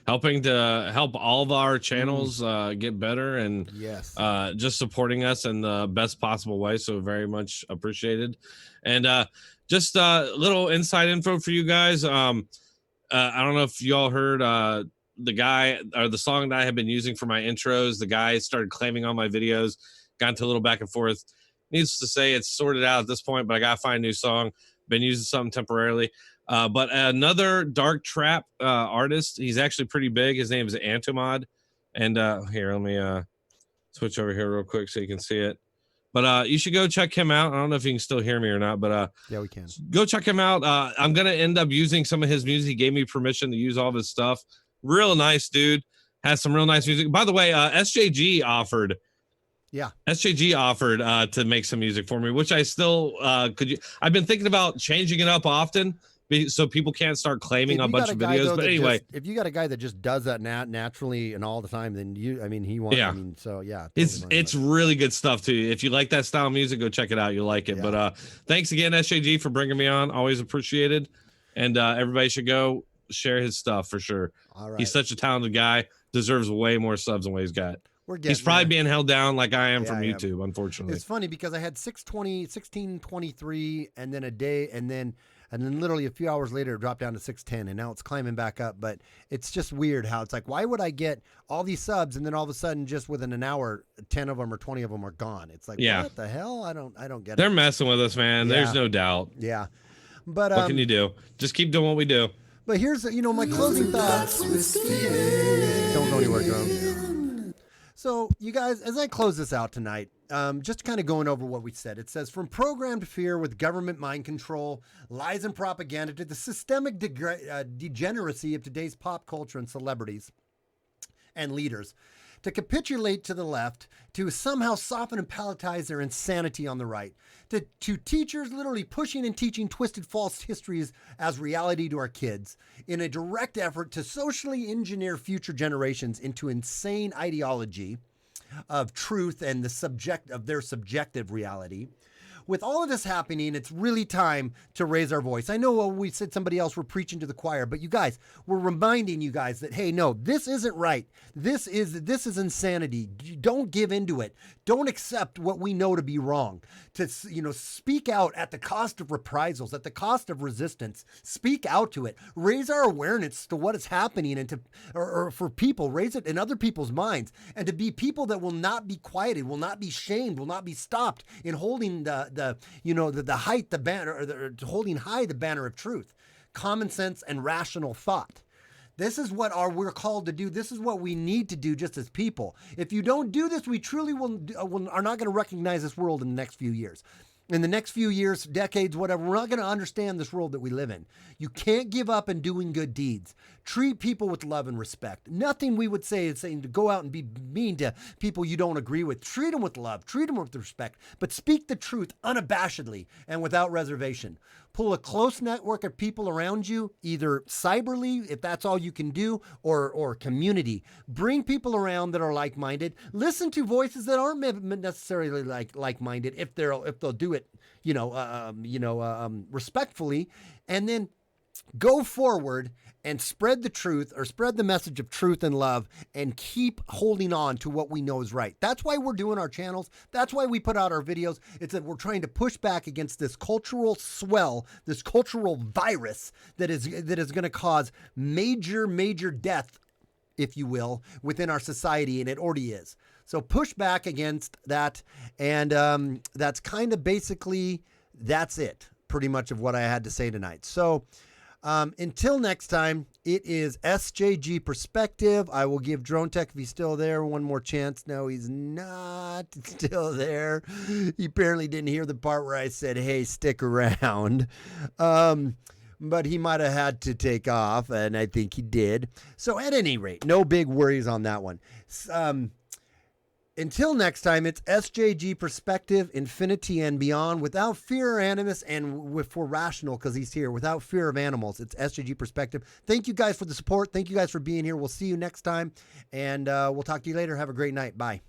helping to help all of our channels get better, and yes, just supporting us in the best possible way. So very much appreciated. And just a little inside info for you guys. I don't know if y'all heard the guy or the song that I have been using for my intros. The guy started claiming on my videos, got into a little back and forth. Needless to say, it's sorted out at this point, but I gotta find a new song. been using something temporarily. But another dark trap artist, he's actually pretty big. His name is Antimod. And here, let me switch over here real quick so you can see it. But you should go check him out. I don't know if you can still hear me or not, but yeah, we can. Go check him out. I'm gonna end up using some of his music. He gave me permission to use all of his stuff. Real nice dude. Has some real nice music. By the way, SJG offered. Yeah. SJG offered to make some music for me, which I still I've been thinking about changing it up often so people can't start claiming a bunch of videos. But anyway, if you got a guy that just does that naturally and all the time, then he wants. Yeah. I mean, so yeah, it's really good stuff too. If you like that style of music, go check it out. You'll like it. Yeah. But thanks again, SJG, for bringing me on. Always appreciated. And everybody should go share his stuff for sure. All right. He's such a talented guy. Deserves way more subs than what he's got. He's probably being held down like I am from YouTube, unfortunately. It's funny because I had 1623 and then a day and then literally a few hours later it dropped down to 610 and now it's climbing back up. But it's just weird how it's like, why would I get all these subs and then all of a sudden just within an hour 10 of them or 20 of them are gone? It's like, what the hell? I don't get it. They're messing with us, man. There's no doubt. Yeah. But what can you do? Just keep doing what we do. But here's my closing thoughts. Don't go anywhere, Drone. So, you guys, as I close this out tonight, just kind of going over what we said. It says, from programmed fear with government mind control, lies and propaganda, to the systemic degeneracy of today's pop culture and celebrities and leaders, to capitulate to the left, to somehow soften and palletize their insanity on the right, to teachers literally pushing and teaching twisted false histories as reality to our kids in a direct effort to socially engineer future generations into insane ideology of truth and their subjective reality. With all of this happening, it's really time to raise our voice. I know we said somebody else, we're preaching to the choir, but you guys, we're reminding you guys that, hey, no, this isn't right. This is insanity. Don't give into it. Don't accept what we know to be wrong. To, speak out at the cost of reprisals, at the cost of resistance. Speak out to it. Raise our awareness to what is happening and or for people, raise it in other people's minds, and to be people that will not be quieted, will not be shamed, will not be stopped in holding holding high the banner of truth, common sense, and rational thought. This is what we're called to do. This is what we need to do just as people. If you don't do this, we truly are not going to recognize this world in the next few years. In the next few years, decades, whatever, we're not going to understand this world that we live in. You can't give up in doing good deeds. Treat people with love and respect. Nothing we would say is saying to go out and be mean to people you don't agree with. Treat them with love. Treat them with respect. But speak the truth unabashedly and without reservation. Pull a close network of people around you, either cyberly, if that's all you can do, or community. Bring people around that are like-minded. Listen to voices that aren't necessarily like-minded if they'll do it, respectfully, and then go forward and spread the truth, or spread the message of truth and love, and keep holding on to what we know is right. That's why we're doing our channels. That's why we put out our videos. It's that we're trying to push back against this cultural swell, this cultural virus that is going to cause major death, if you will, within our society, and it already is. So push back against that, and that's kind of basically, that's it, pretty much of what I had to say tonight. So until next time, it is SJG Perspective. I will give Drone Tech, if he's still there, one more chance. No, he's not still there. He apparently didn't hear the part where I said, hey, stick around. But he might have had to take off, and I think he did. So at any rate, no big worries on that one. Until next time, it's SJG Perspective, Infinity and Beyond, without fear or animus, and for rational, because he's here, without fear of animals. It's SJG Perspective. Thank you guys for the support. Thank you guys for being here. We'll see you next time, and we'll talk to you later. Have a great night. Bye.